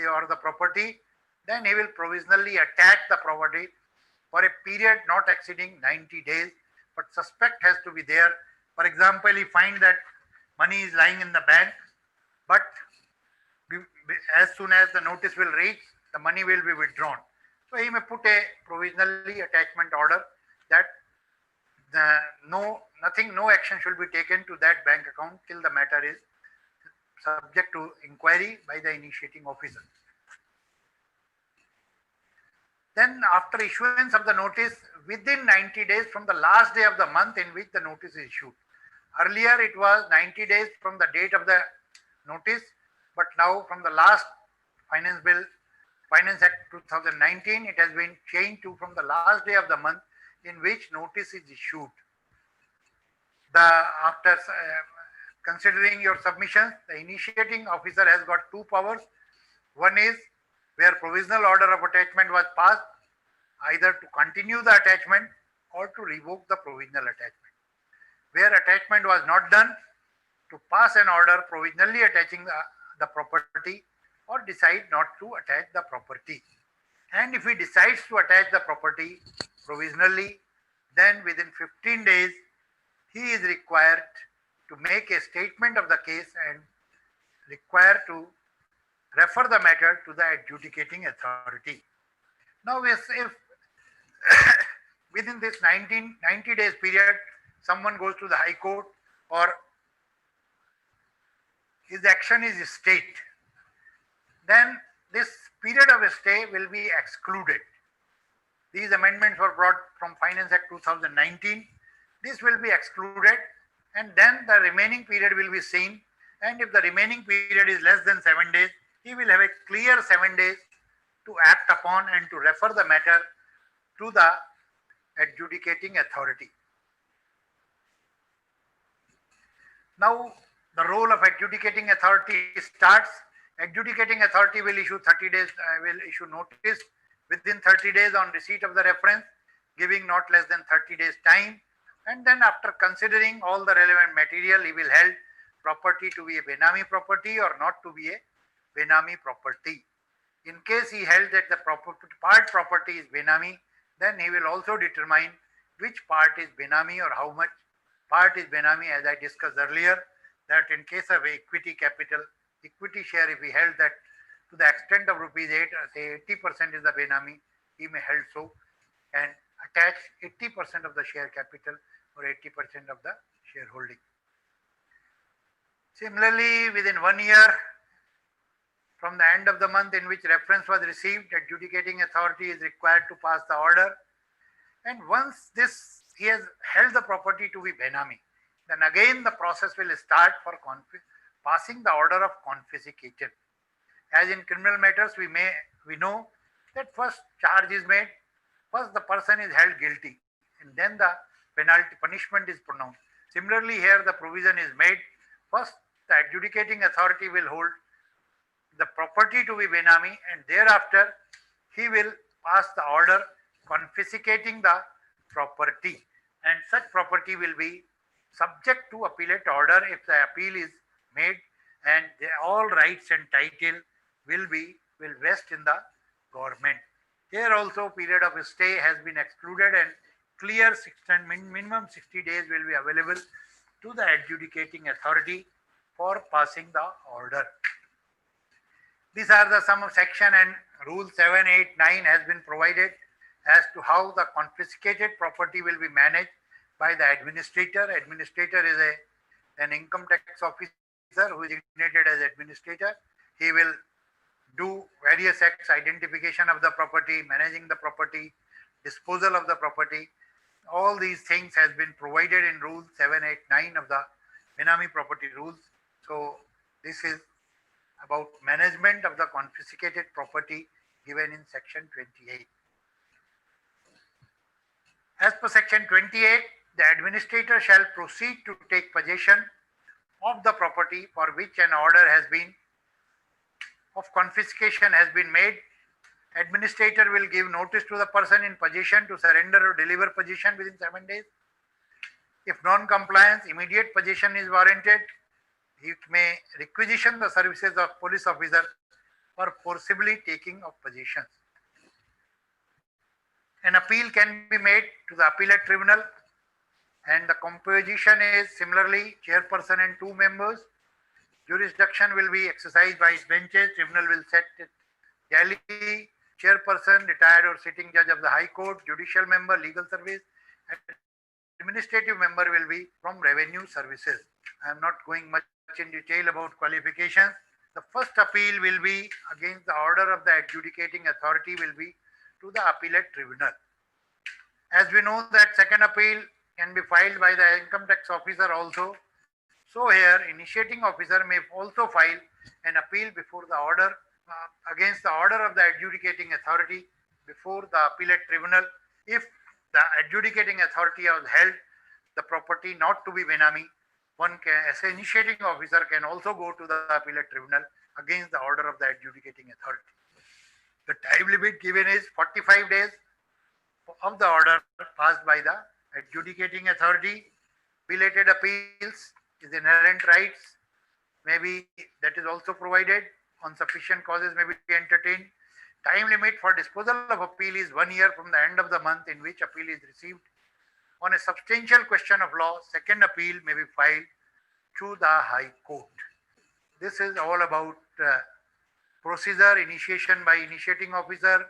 or the property, then he will provisionally attack the property for a period not exceeding 90 days, but suspect has to be there. For example, he finds that money is lying in the bank, but as soon as the notice will reach, the money will be withdrawn. So he may put a provisionally attachment order that no action should be taken to that bank account till the matter is subject to inquiry by the initiating officer. Then after issuance of the notice, within 90 days from the last day of the month in which the notice is issued. Earlier it was 90 days from the date of the notice, but now from the last finance bill Finance Act 2019, it has been changed to from the last day of the month in which notice is issued. After considering your submissions, the initiating officer has got two powers. One is where provisional order of attachment was passed, either to continue the attachment or to revoke the provisional attachment. Where attachment was not done, to pass an order provisionally attaching the property or decide not to attach the property. And if he decides to attach the property provisionally, then within 15 days, he is required to make a statement of the case and required to refer the matter to the adjudicating authority. Now, if within this 90 days period, someone goes to the High Court or his action is stayed, then this period of stay will be excluded. These amendments were brought from Finance Act 2019. This will be excluded, and then the remaining period will be seen. And if the remaining period is less than 7 days, he will have a clear 7 days to act upon and to refer the matter to the adjudicating authority. Now, the role of adjudicating authority starts. Adjudicating authority will issue 30 days, will issue notice within 30 days on receipt of the reference, giving not less than 30 days time. And then after considering all the relevant material, he will held property to be a Benami property or not to be a Benami property. In case he held that the part property is Benami, then he will also determine which part is Benami or how much part is Benami, as I discussed earlier, that in case of equity capital, equity share, if he held that to the extent of rupees 8, say 80% is the Benami, he may hold so and attach 80% of the share capital or 80% of the shareholding. Similarly, within 1 year from the end of the month in which reference was received, adjudicating authority is required to pass the order. And once he has held the property to be Benami, then again the process will start for passing the order of confiscation. As in criminal matters, we know that first charge is made, first the person is held guilty, and then the punishment is pronounced. Similarly, here the provision is made. First, the adjudicating authority will hold the property to be Benami, and thereafter he will pass the order confiscating the property, and such property will be subject to appellate order if the appeal is made, and all rights and title will vest in the government. Here also period of stay has been excluded, and clear minimum 60 days will be available to the adjudicating authority for passing the order. These are the some of section, and rule 7, 8, 9 has been provided as to how the confiscated property will be managed by the administrator. Administrator is an income tax officer who is designated as administrator. He will do various acts: identification of the property, managing the property, disposal of the property. All these things has been provided in rule 7, 8, 9 of the Benami property rules. So this is about management of the confiscated property given in section 28. As per section 28, the administrator shall proceed to take possession of the property for which an order of confiscation has been made. Administrator will give notice to the person in possession to surrender or deliver possession within 7 days. If non-compliance, immediate possession is warranted. It may requisition the services of police officer for forcibly taking of possessions. An appeal can be made to the appellate tribunal, and the composition is similarly chairperson and 2 members. Jurisdiction will be exercised by its benches. Tribunal will set it daily. Chairperson, retired or sitting judge of the High Court, judicial member, legal service, and administrative member will be from revenue services. I am not going much in detail about qualifications. The first appeal will be against the order of the adjudicating authority will be to the appellate tribunal. As we know that second appeal can be filed by the income tax officer also. So here initiating officer may also file an appeal before the order against the order of the adjudicating authority before the appellate tribunal. If the adjudicating authority has held the property not to be Benami, one can, as an initiating officer, can also go to the appellate tribunal against the order of the adjudicating authority. The time limit given is 45 days of the order passed by the adjudicating authority. Belated appeals is inherent rights, maybe that is also provided on sufficient causes may be entertained. Time limit for disposal of appeal is 1 year from the end of the month in which appeal is received. On a substantial question of law, second appeal may be filed to the High Court. This is all about procedure, initiation by initiating officer,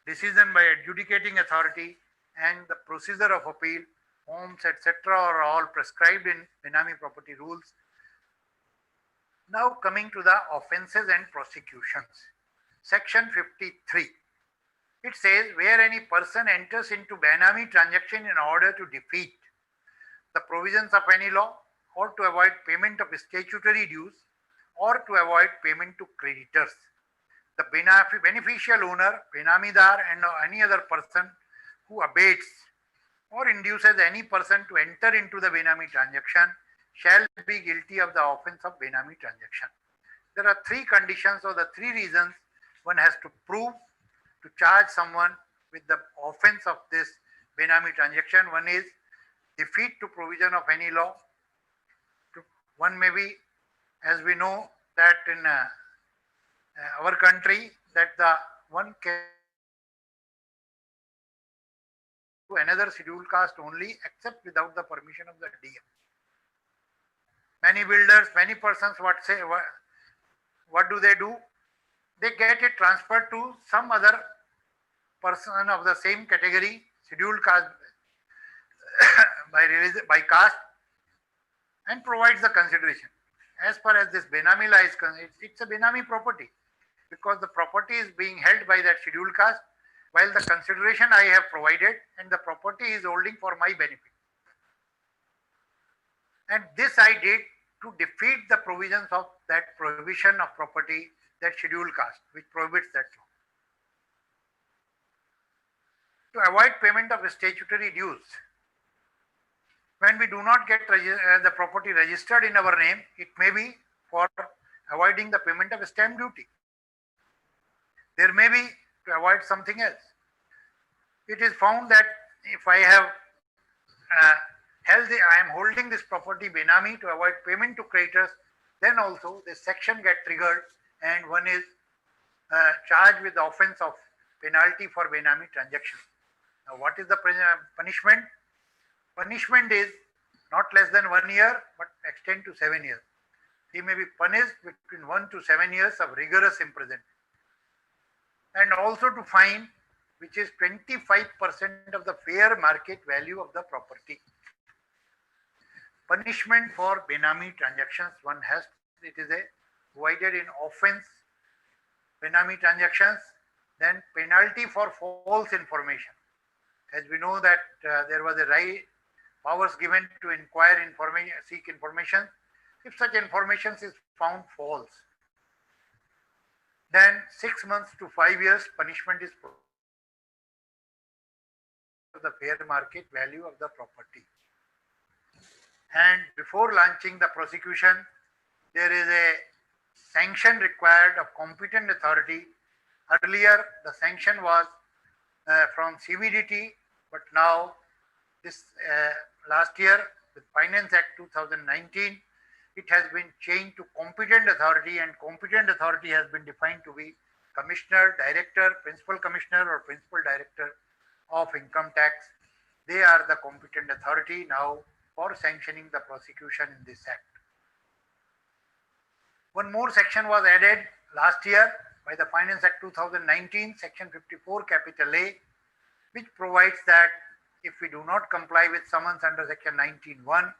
decision by adjudicating authority, and the procedure of appeal, forms, etc. are all prescribed in Benami property rules. Now coming to the offences and prosecutions. Section 53. It says where any person enters into Benami transaction in order to defeat the provisions of any law or to avoid payment of statutory dues or to avoid payment to creditors, the beneficial owner, Benamidar, and any other person who abates or induces any person to enter into the Benami transaction shall be guilty of the offence of Benami transaction. There are three conditions or the three reasons one has to prove to charge someone with the offence of this Benami transaction. One is defeat to provision of any law. One may be, as we know, that in our country, that the one can to another scheduled caste only except without the permission of the DM. Many builders, many persons, what do? They get it transferred to some other person of the same category, scheduled caste by caste, and provides the consideration. As far as this Benami law is concerned, it's a Benami property because the property is being held by that scheduled caste while the consideration I have provided and the property is holding for my benefit. And this I did to defeat the provisions of that prohibition of property, that scheduled caste, which prohibits that law. To avoid payment of statutory dues. When we do not get the property registered in our name, it may be for avoiding the payment of stamp duty. There may be to avoid something else. It is found that if I have I am holding this property Benami to avoid payment to creditors, then also this section gets triggered and one is charged with the offence of penalty for Benami transaction. Now, what is the punishment? Punishment is not less than 1 year, but extend to 7 years. He may be punished between 1 to 7 years of rigorous imprisonment. And also to fine, which is 25% of the fair market value of the property. Punishment for Benami transactions, one has, it is provided in offense, Benami transactions, then penalty for false information. As we know that there was a right powers given to inquire information, seek information. If such information is found false, then 6 months to 5 years punishment is the fair market value of the property. And before launching the prosecution, there is a sanction required of competent authority. Earlier, the sanction was from CBDT, but now this last year with Finance Act 2019, it has been changed to competent authority, and competent authority has been defined to be commissioner, director, principal commissioner or principal director of income tax. They are the competent authority now for sanctioning the prosecution in this act. One more section was added last year by the Finance Act 2019, section 54 capital A, which provides that if we do not comply with summons under section 19(1),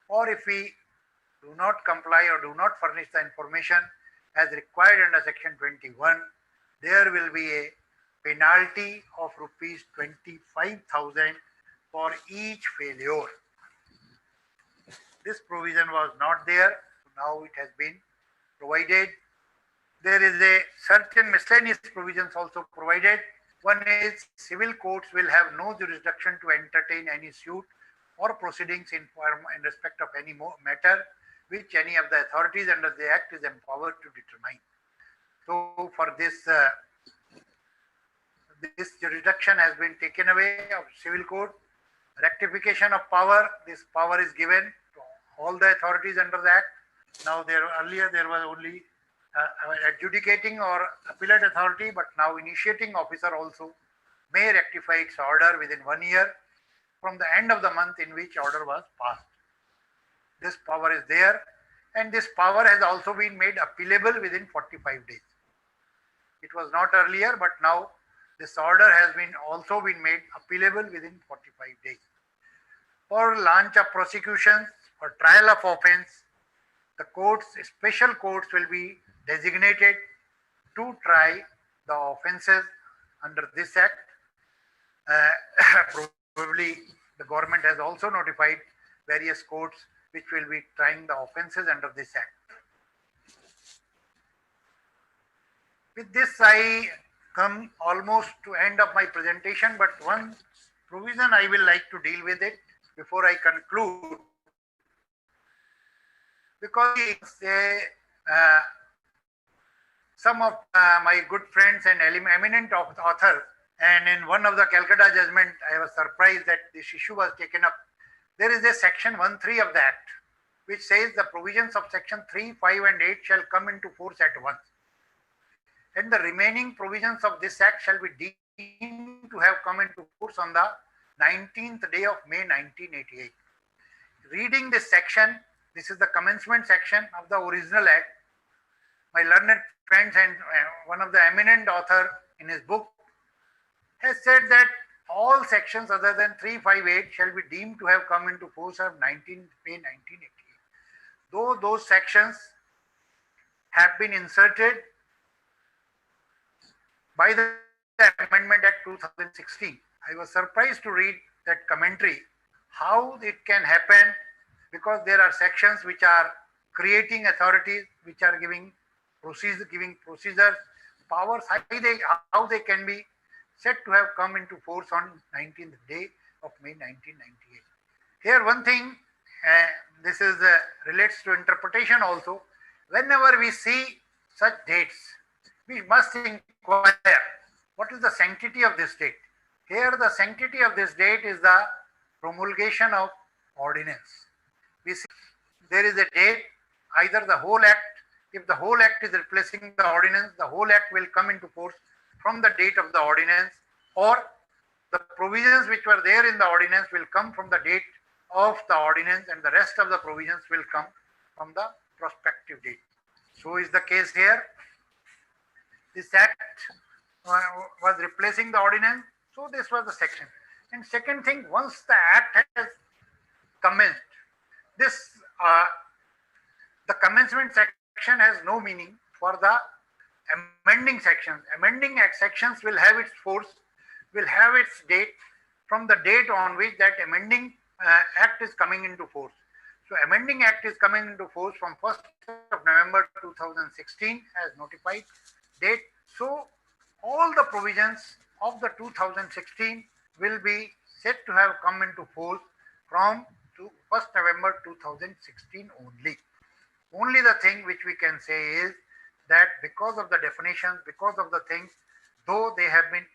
or if we do not comply or do not furnish the information as required under section 21, there will be a penalty of rupees 25,000 for each failure. This provision was not there, now it has been provided. there is a certain miscellaneous provisions also provided. One is civil courts will have no jurisdiction to entertain any suit or proceedings in respect of any matter which any of the authorities under the Act is empowered to determine. So for this, this jurisdiction has been taken away of civil court. Rectification of power, this power is given to all the authorities under the Act. Now earlier there was only adjudicating or appellate authority, but now initiating officer also may rectify its order within 1 year from the end of the month in which order was passed. This power is there, and this power has also been made appealable within 45 days. It was not earlier, but now this order has also been made appealable within 45 days. For launch of prosecutions or trial of offence, the courts, special courts will be designated to try the offences under this Act. Probably the government has also notified various courts which will be trying the offences under this Act. With this, I come almost to end of my presentation, but one provision I will like to deal with it before I conclude, because some of my good friends and eminent authors, and in one of the Calcutta judgment, I was surprised that this issue was taken up. There is a section 1(3) of the Act, which says the provisions of section 3, 5 and 8 shall come into force at once. And the remaining provisions of this Act shall be deemed to have come into force on the 19th day of May 1988. Reading this section, this is the commencement section of the original Act. My learned friends and one of the eminent author in his book has said that all sections other than 3, 5, 8 shall be deemed to have come into force on 19th May 1988. Though those sections have been inserted by the Amendment Act 2016, I was surprised to read that commentary, how it can happen, because there are sections which are creating authorities, which are giving procedures, powers, how they can be said to have come into force on 19th day of May 1998. Here one thing, this is relates to interpretation also. Whenever we see such dates, we must inquire what is the sanctity of this date. Here the sanctity of this date is the promulgation of ordinance. We see there is a date, either the whole Act, if the whole Act is replacing the ordinance, the whole Act will come into force from the date of the ordinance, or the provisions which were there in the ordinance will come from the date of the ordinance, and the rest of the provisions will come from the prospective date. So is the case here. This Act was replacing the ordinance, so this was the section. And second thing, once the Act has commenced, this the commencement section has no meaning for the amending sections. Amending Act sections will have its force, will have its date from the date on which that amending Act is coming into force. So amending Act is coming into force from 1st of November 2016 as notified date. So all the provisions of the 2016 will be said to have come into force from 1st November 2016 only. Only the thing which we can say is that because of the definitions, because of the things, though they have been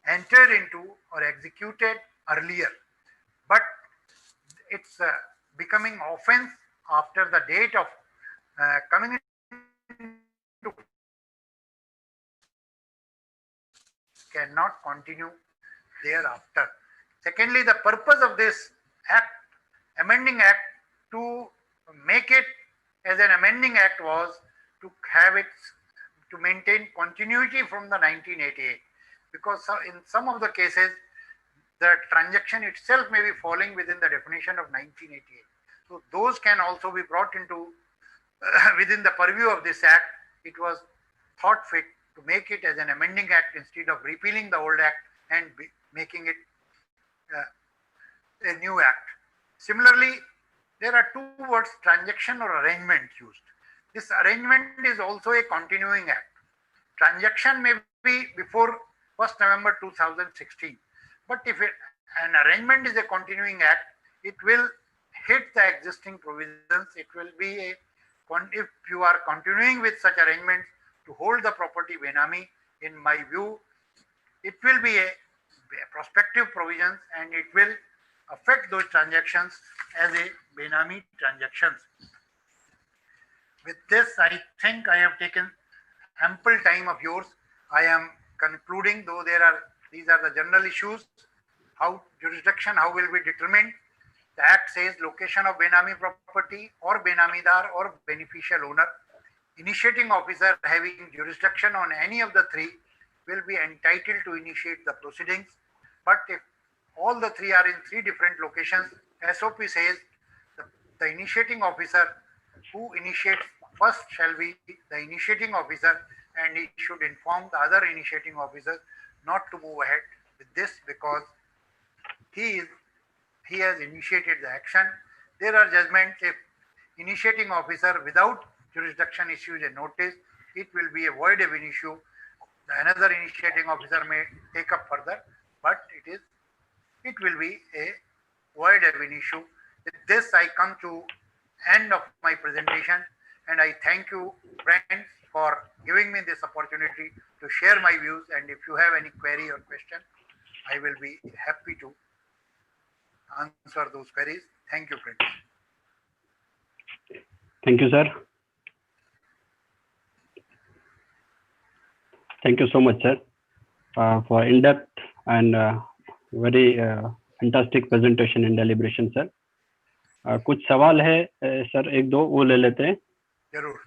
entered into or executed earlier, but it's becoming offense after the date of coming into cannot continue thereafter. Secondly, the purpose of this Act, amending Act, to make it as an amending Act was to have it, to maintain continuity from the 1988, because in some of the cases the transaction itself may be falling within the definition of 1988. So those can also be brought into within the purview of this Act. It was thought fit to make it as an amending Act instead of repealing the old Act and making it a new Act. Similarly, there are two words, transaction or arrangement, used. This arrangement is also a continuing Act. transaction may be before 1st November 2016, but if an arrangement is a continuing act, it will hit the existing provisions. It will be if you are continuing with such arrangements to hold the property Benami, in my view, it will be a prospective provisions and it will affect those transactions as a Benami transactions. With this, I think I have taken ample time of yours. I am concluding, though these are the general issues. How jurisdiction, how will be determined? The Act says location of Benami property or Benamidar or beneficial owner. Initiating officer having jurisdiction on any of the three will be entitled to initiate the proceedings. But if all the three are in three different locations, SOP says the initiating officer who initiates first shall be the initiating officer, and he should inform the other initiating officers not to move ahead with this because he has initiated the action. There are judgments if initiating officer without jurisdiction issues a notice, it will be a void of an issue. Another initiating officer may take up further, but it will be a void of an issue. With this, I come to end of my presentation, and I thank you, friends, for giving me this opportunity to share my views. And if you have any query or question, I will be happy to answer those queries. Thank you, friends. Thank you, sir. Thank you so much, sir, for in-depth and very fantastic presentation and deliberation, sir. कुछ सवाल है sir, एक दो वो ले लेते हैं. जरूर.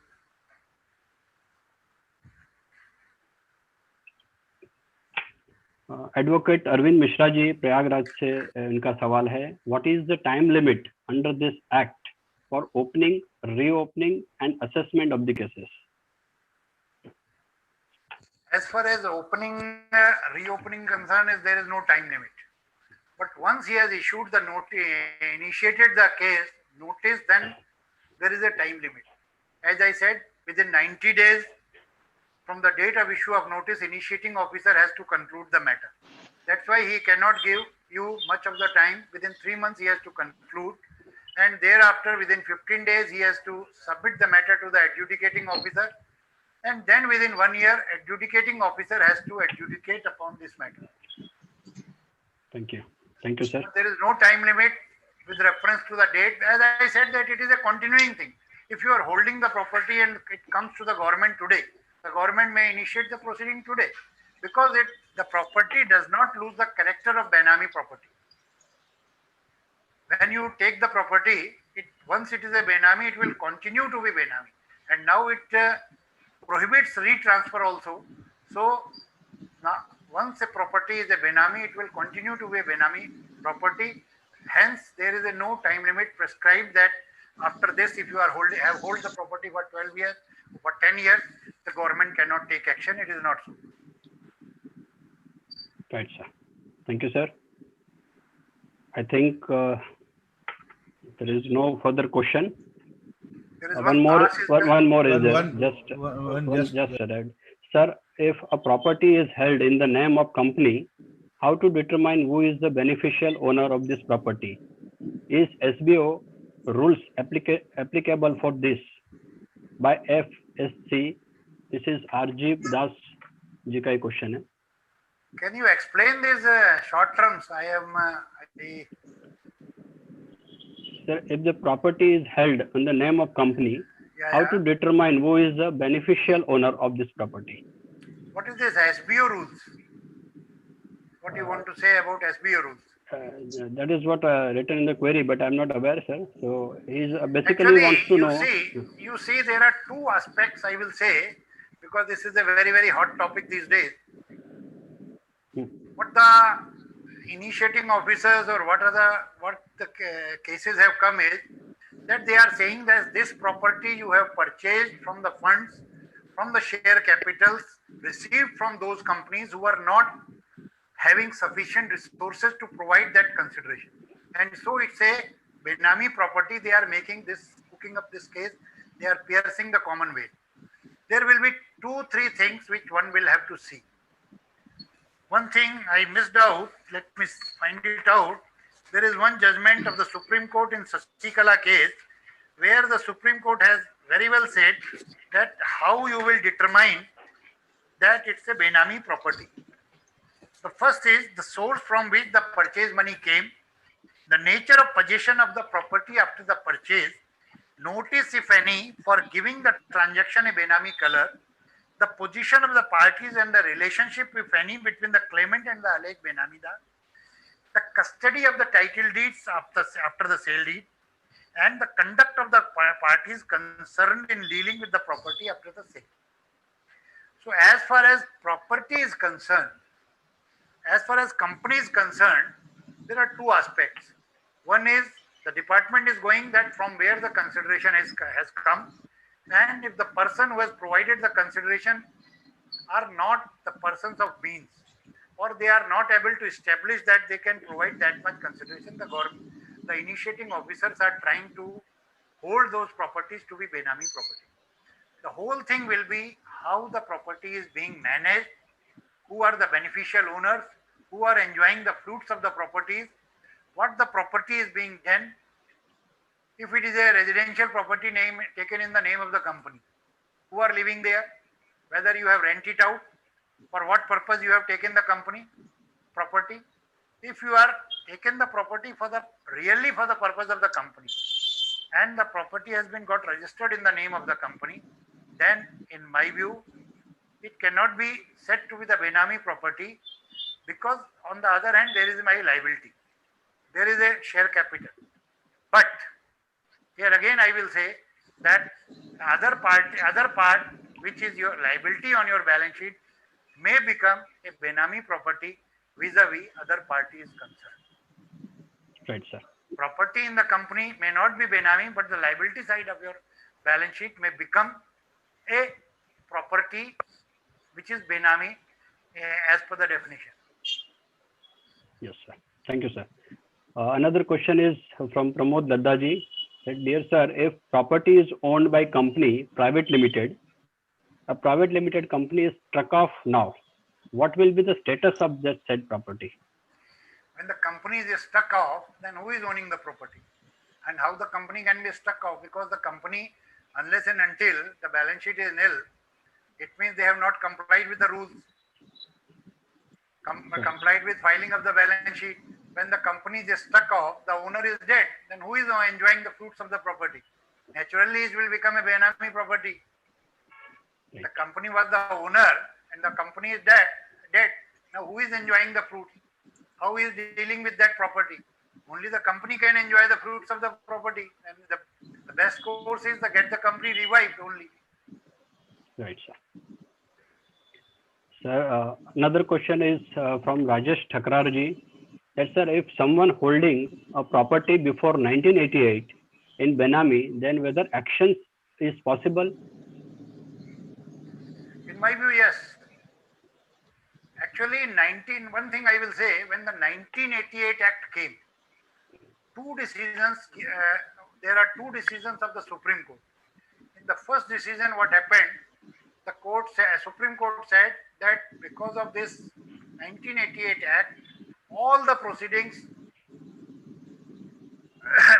एडवोकेट अरविंद मिश्रा जी प्रयागराज से इनका सवाल है, what is the time limit under this act for opening, reopening and assessment of the cases? As far as opening, reopening concern is, there is no time limit. But once he has issued the notice, initiated the case, notice, then there is a time limit. As I said, within 90 days from the date of issue of notice, initiating officer has to conclude the matter. That's why he cannot give you much of the time. Within 3 months, he has to conclude. And thereafter, within 15 days, he has to submit the matter to the adjudicating officer. And then within 1 year, adjudicating officer has to adjudicate upon this matter. Thank you. Thank you, sir. There is no time limit with reference to the date. As I said, that it is a continuing thing. If you are holding the property and it comes to the government today, the government may initiate the proceeding today because the property does not lose the character of Benami property. When you take the property, once it is a Benami, it will continue to be Benami. And now it prohibits retransfer also. So now, once a property is a Benami, it will continue to be a Benami property. Hence, there is no time limit prescribed that after this, if you have hold the property for 12 years, for 10 years, the government cannot take action. It is not so. Right, sir. Thank you, sir. I think there is no further question. There is One more is there. Just Said. Sir, if a property is held in the name of company, how to determine who is the beneficial owner of this property? Is SBO rules applicable for this? By FSC, this is RG Das जी का question है. Can you explain these short terms? Sir, if the property is held in the name of company, how to determine who is the beneficial owner of this property? What is this SBO rules? What do you want to say about SBO rules? That is what written in the query, but I'm not aware, sir. So he's basically Actually, wants to know. You see, there are two aspects, I will say, because this is a very, very hot topic these days. What the initiating officers or what the cases have come is that they are saying that this property you have purchased from the funds, from the share capitals received from those companies who are not having sufficient resources to provide that consideration. And so it's a Benami property. They are making this, cooking up this case. They are piercing the common way. there will be 2-3 things which one will have to see. One thing I missed out, let me find it out. There is one judgment of the Supreme Court in Sasikala case where the Supreme Court has very well said that how you will determine that it's a Benami property. The first is the source from which the purchase money came, the nature of possession of the property after the purchase, notice if any for giving the transaction a Benami color, the position of the parties and the relationship, if any, between the claimant and the alleged Benamida, the custody of the title deeds after the sale deed, and the conduct of the parties concerned in dealing with the property after the sale. So as far as property is concerned, as far as company is concerned, there are two aspects. One is the department is going that from where the consideration has come, and if the person who has provided the consideration are not the persons of means, or they are not able to establish that they can provide that much consideration, the initiating officers are trying to hold those properties to be Benami property. The whole thing will be how the property is being managed, who are the beneficial owners, who are enjoying the fruits of the properties, what the property is being done. If it is a residential property name taken in the name of the company, who are living there, whether you have rent it out, for what purpose you have taken the company property. If you are taken the property really for the purpose of the company, and the property has been got registered in the name of the company, then in my view, it cannot be said to be the Benami property, because on the other hand, there is my liability. There is a share capital. But here again, I will say that other part, which is your liability on your balance sheet, may become a Benami property vis-a-vis other party is concerned. Right, sir. Property in the company may not be Benami, but the liability side of your balance sheet may become a property which is Benami as per the definition. Yes, sir. Thank you, sir. Another question is from Pramod Laddaji. Dear sir, if property is owned by company, private limited, a private limited company is struck off now, what will be the status of that said property? When the company is struck off, then who is owning the property? And how the company can be struck off? Because the company, unless and until the balance sheet is nil, it means they have not complied with the rules. Complied with filing of the balance sheet. When the company is struck off, the owner is dead, then who is enjoying the fruits of the property? Naturally, it will become a Benami property. Right. The company was the owner and the company is dead. Now who is enjoying the fruits? How is dealing with that property? Only the company can enjoy the fruits of the property, and the best course is to get the company revived only. Right, sir. Sir, another question is from Rajesh Thakrarji. That sir, if someone holding a property before 1988 in Benami, then whether action is possible? In my view, yes. Actually, one thing I will say, when the 1988 Act came, there are two decisions of the Supreme Court. In the first decision, what happened, the Supreme Court said that because of this 1988 Act, all the proceedings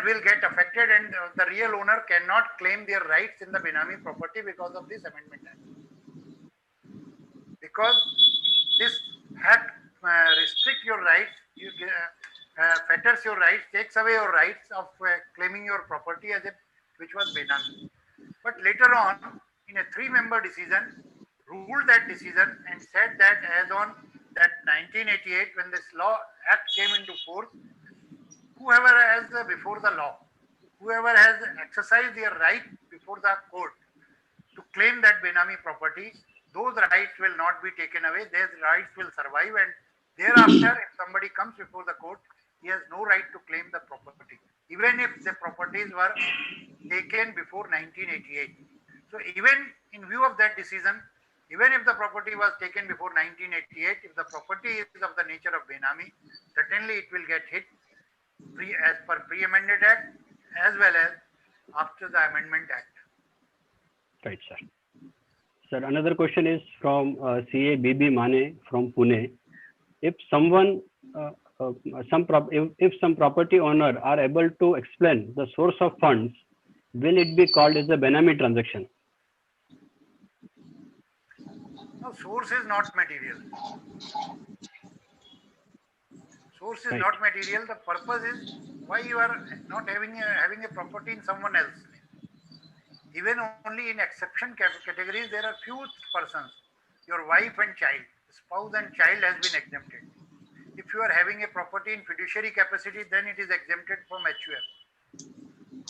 will get affected, and the real owner cannot claim their rights in the Benami property because of this Amendment Act. Because this Act restricts your rights, fetters your rights, takes away your rights of claiming your property which was Benami. But later on, in a 3-member decision, ruled that decision and said that as on that 1988, when this Act came into force, whoever has before the law, whoever has exercised their right before the court to claim that Benami property, those rights will not be taken away. Those rights will survive, and thereafter, if somebody comes before the court, he has no right to claim the property, even if the properties were taken before 1988. So even in view of that decision, even if the property was taken before 1988, if the property is of the nature of Benami, certainly it will get hit as per pre-amended Act as well as after the Amendment Act. Right, sir. Sir, another question is from CA BB Mane from Pune. If someone, if some property owner are able to explain the source of funds, will it be called as a Benami transaction? No, source is not material. Source is Right. not material. The purpose is why you are not having a property in someone else. Even only in exception categories, there are few persons. Your wife and child, spouse and child has been exempted. If you are having a property in fiduciary capacity, then it is exempted from HUF.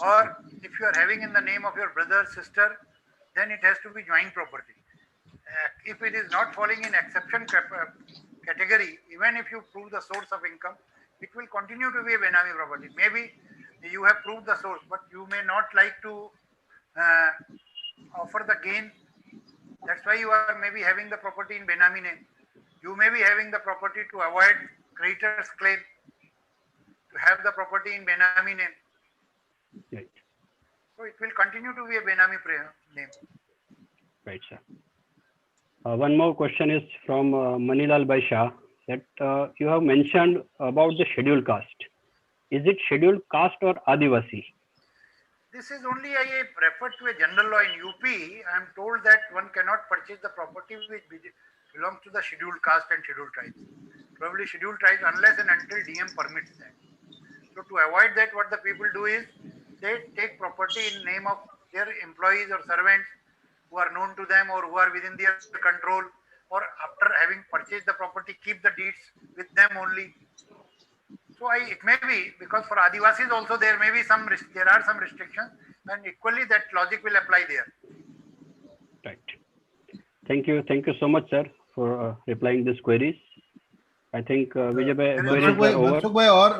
Or if you are having in the name of your brother, sister, then it has to be joint property. If it is not falling in exception category, even if you prove the source of income, it will continue to be a Benami property. Maybe you have proved the source, but you may not like to offer the gain. That's why you are maybe having the property in Benami name. You may be having the property to avoid creditor's claim, to have the property in Benami name. Right. So it will continue to be a Benami name. Right, sir. One more question is from Manilal Baisha, that you have mentioned about the scheduled caste. Is it scheduled caste or Adivasi? This is only I refer to a general law in UP. I am told that one cannot purchase the property which belongs to the scheduled caste and scheduled tribes. Probably scheduled tribes unless and until DM permits that. So to avoid that, what the people do is they take property in name of their employees or servants who are known to them or who are within their control, or after having purchased the property, keep the deeds with them only. So it may be, because for Adivasis also there may be there are some restrictions, and equally that logic will apply there. Right. Thank you so much, sir, for replying these queries. I think Vijay queries are over.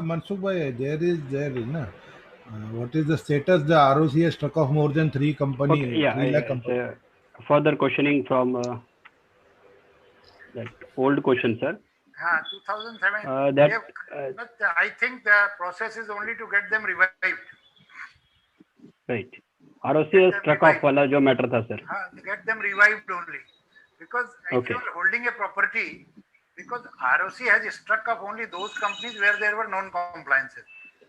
Mansukh bhai, there is na. What is the status? The ROC has struck off more than 3 companies. Okay, yeah, further questioning from that old question, sir. 2007. But I think the process is only to get them revived. Right. ROC has struck off wala jo matter tha, sir. Get them revived only. Because if you are holding a property, because ROC has struck off only those companies where there were non-compliances.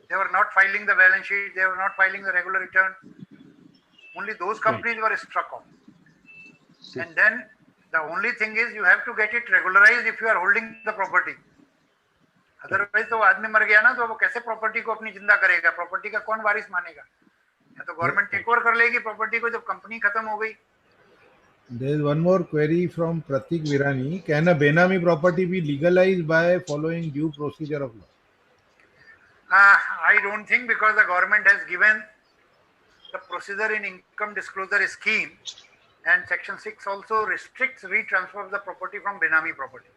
They were not filing the balance sheet, they were not filing the regular return. Only those companies were struck off. And then the only thing is you have to get it regularized if you are holding the property. Otherwise तो आदमी मर गया ना तो वो कैसे property को अपनी जिंदा करेगा? प्रॉपर्टी का कौन वारिस मानेगा? या तो गवर्नमेंट टेक ओवर कर लेगी प्रॉपर्टी को जब कंपनी खत्म हो गई. There is one more query from Pratik Virani. Can a Benami property be legalized by following due procedure of law? I don't think, because the government has given the procedure in income disclosure scheme, and section 6 also restricts retransfer of the property from Benami property.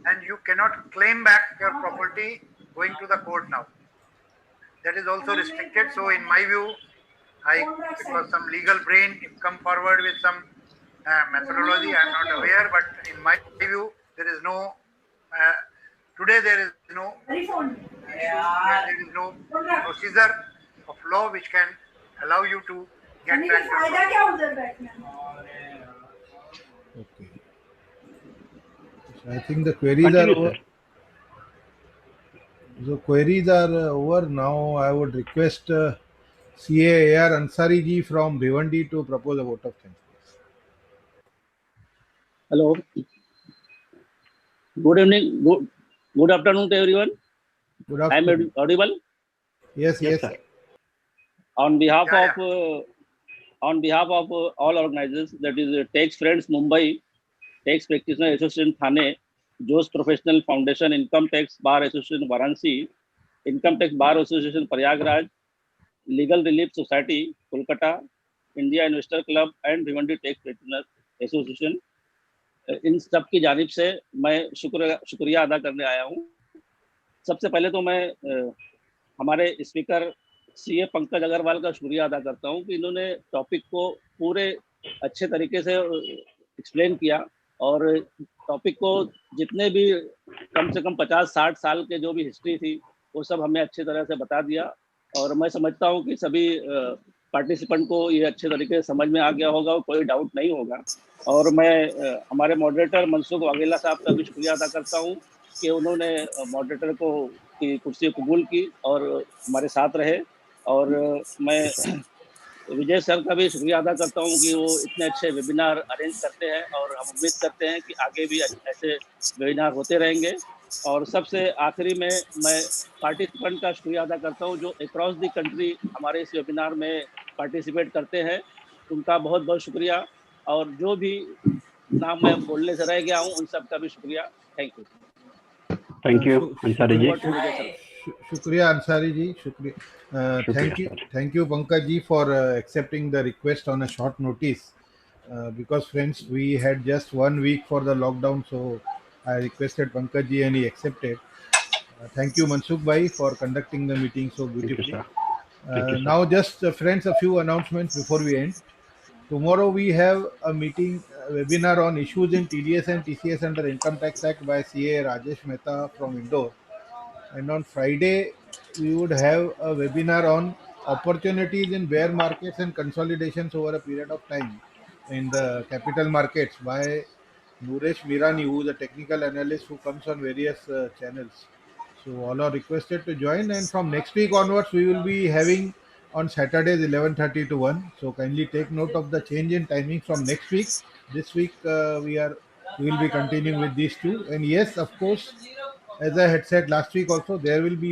And you cannot claim back your property going to the court now. That is also restricted. So in my view, because some legal brain come forward with some methodology, I am not aware, but in my view, there is no, today there is no procedure of law which can allow you to get back. Okay. So I think the queries are over. So queries are over. Now I would request CA AR Ansari ji from Bhiwandi to propose a vote of thanks. Hello. Good evening. Good afternoon to everyone. Good afternoon. I am audible? Yes, sir. On behalf of all organizers, that is Tax Friends Mumbai, Tax Practitioner Association Thane, Josh Professional Foundation, Income Tax Bar Association Varanasi, Income Tax Bar Association Prayagraj, Legal Relief Society Kolkata, India Investor Club and Bhiwandi Tax Practitioner Association, इन सब की जानिब से मैं शुक्रिया अदा करने आया हूँ. सबसे पहले तो मैं हमारे स्पीकर सीए पंकज अग्रवाल का शुक्रिया अदा करता हूँ कि इन्होंने टॉपिक को पूरे अच्छे तरीके से एक्सप्लेन किया और टॉपिक को जितने भी कम से कम 50-60 साल के जो भी हिस्ट्री थी वो सब हमें अच्छी तरह से बता दिया. और मैं समझता हूँ कि सभी पार्टिसिपेंट को ये अच्छे तरीके से समझ में आ गया होगा और कोई डाउट नहीं होगा। और मैं हमारे मॉडरेटर मनसुख वाघेला साहब का भी शुक्रिया अदा करता हूँ कि उन्होंने मॉडरेटर को की कुर्सी कबूल की और हमारे साथ रहे। और मैं विजय सर का भी शुक्रिया अदा करता हूँ कि वो इतने अच्छे वेबिनार अरेंज करते हैं और हम उम्मीद करते हैं कि आगे भी ऐसे वेबिनार होते रहेंगे। और सबसे आखिरी में मैं पार्टिसिपेंट का शुक्रिया अदा करता हूँ जो अक्रॉस द कंट्री हमारे इस वेबिनार में पार्टिसिपेट करते हैं, उनका बहुत बहुत शुक्रिया। और जो भी नाम मैं बोलने से रह गया हूँ उन सब का भी शुक्रिया। Thank you. Thank you Ansari ji. Over to Vijay sir. शुक्रिया अंसारी जी, शुक्रिया। शुक्रिया sir. Thank you Pankaj ji for accepting the request on a short notice. Because friends, we had just 1 week for the lockdown, so I requested Pankaj ji and he accepted. Thank you Mansukh bhai for conducting the meeting so thank you beautifully. Sir. Thank you sir. Now just friends, a few announcements before we end. Tomorrow we have a meeting webinar on issues in TDS and TCS under Income Tax Act by CA Rajesh Mehta from Indore. And on Friday, we would have a webinar on opportunities in bear markets and consolidations over a period of time in the capital markets by Nuresh Mirani, who is a technical analyst who comes on various channels. So all are requested to join. And from next week onwards, we will be having on Saturdays 11:30 to 1. So kindly take note of the change in timing from next week. This week we will be continuing with these two. And yes, of course, as I had said last week also, there will be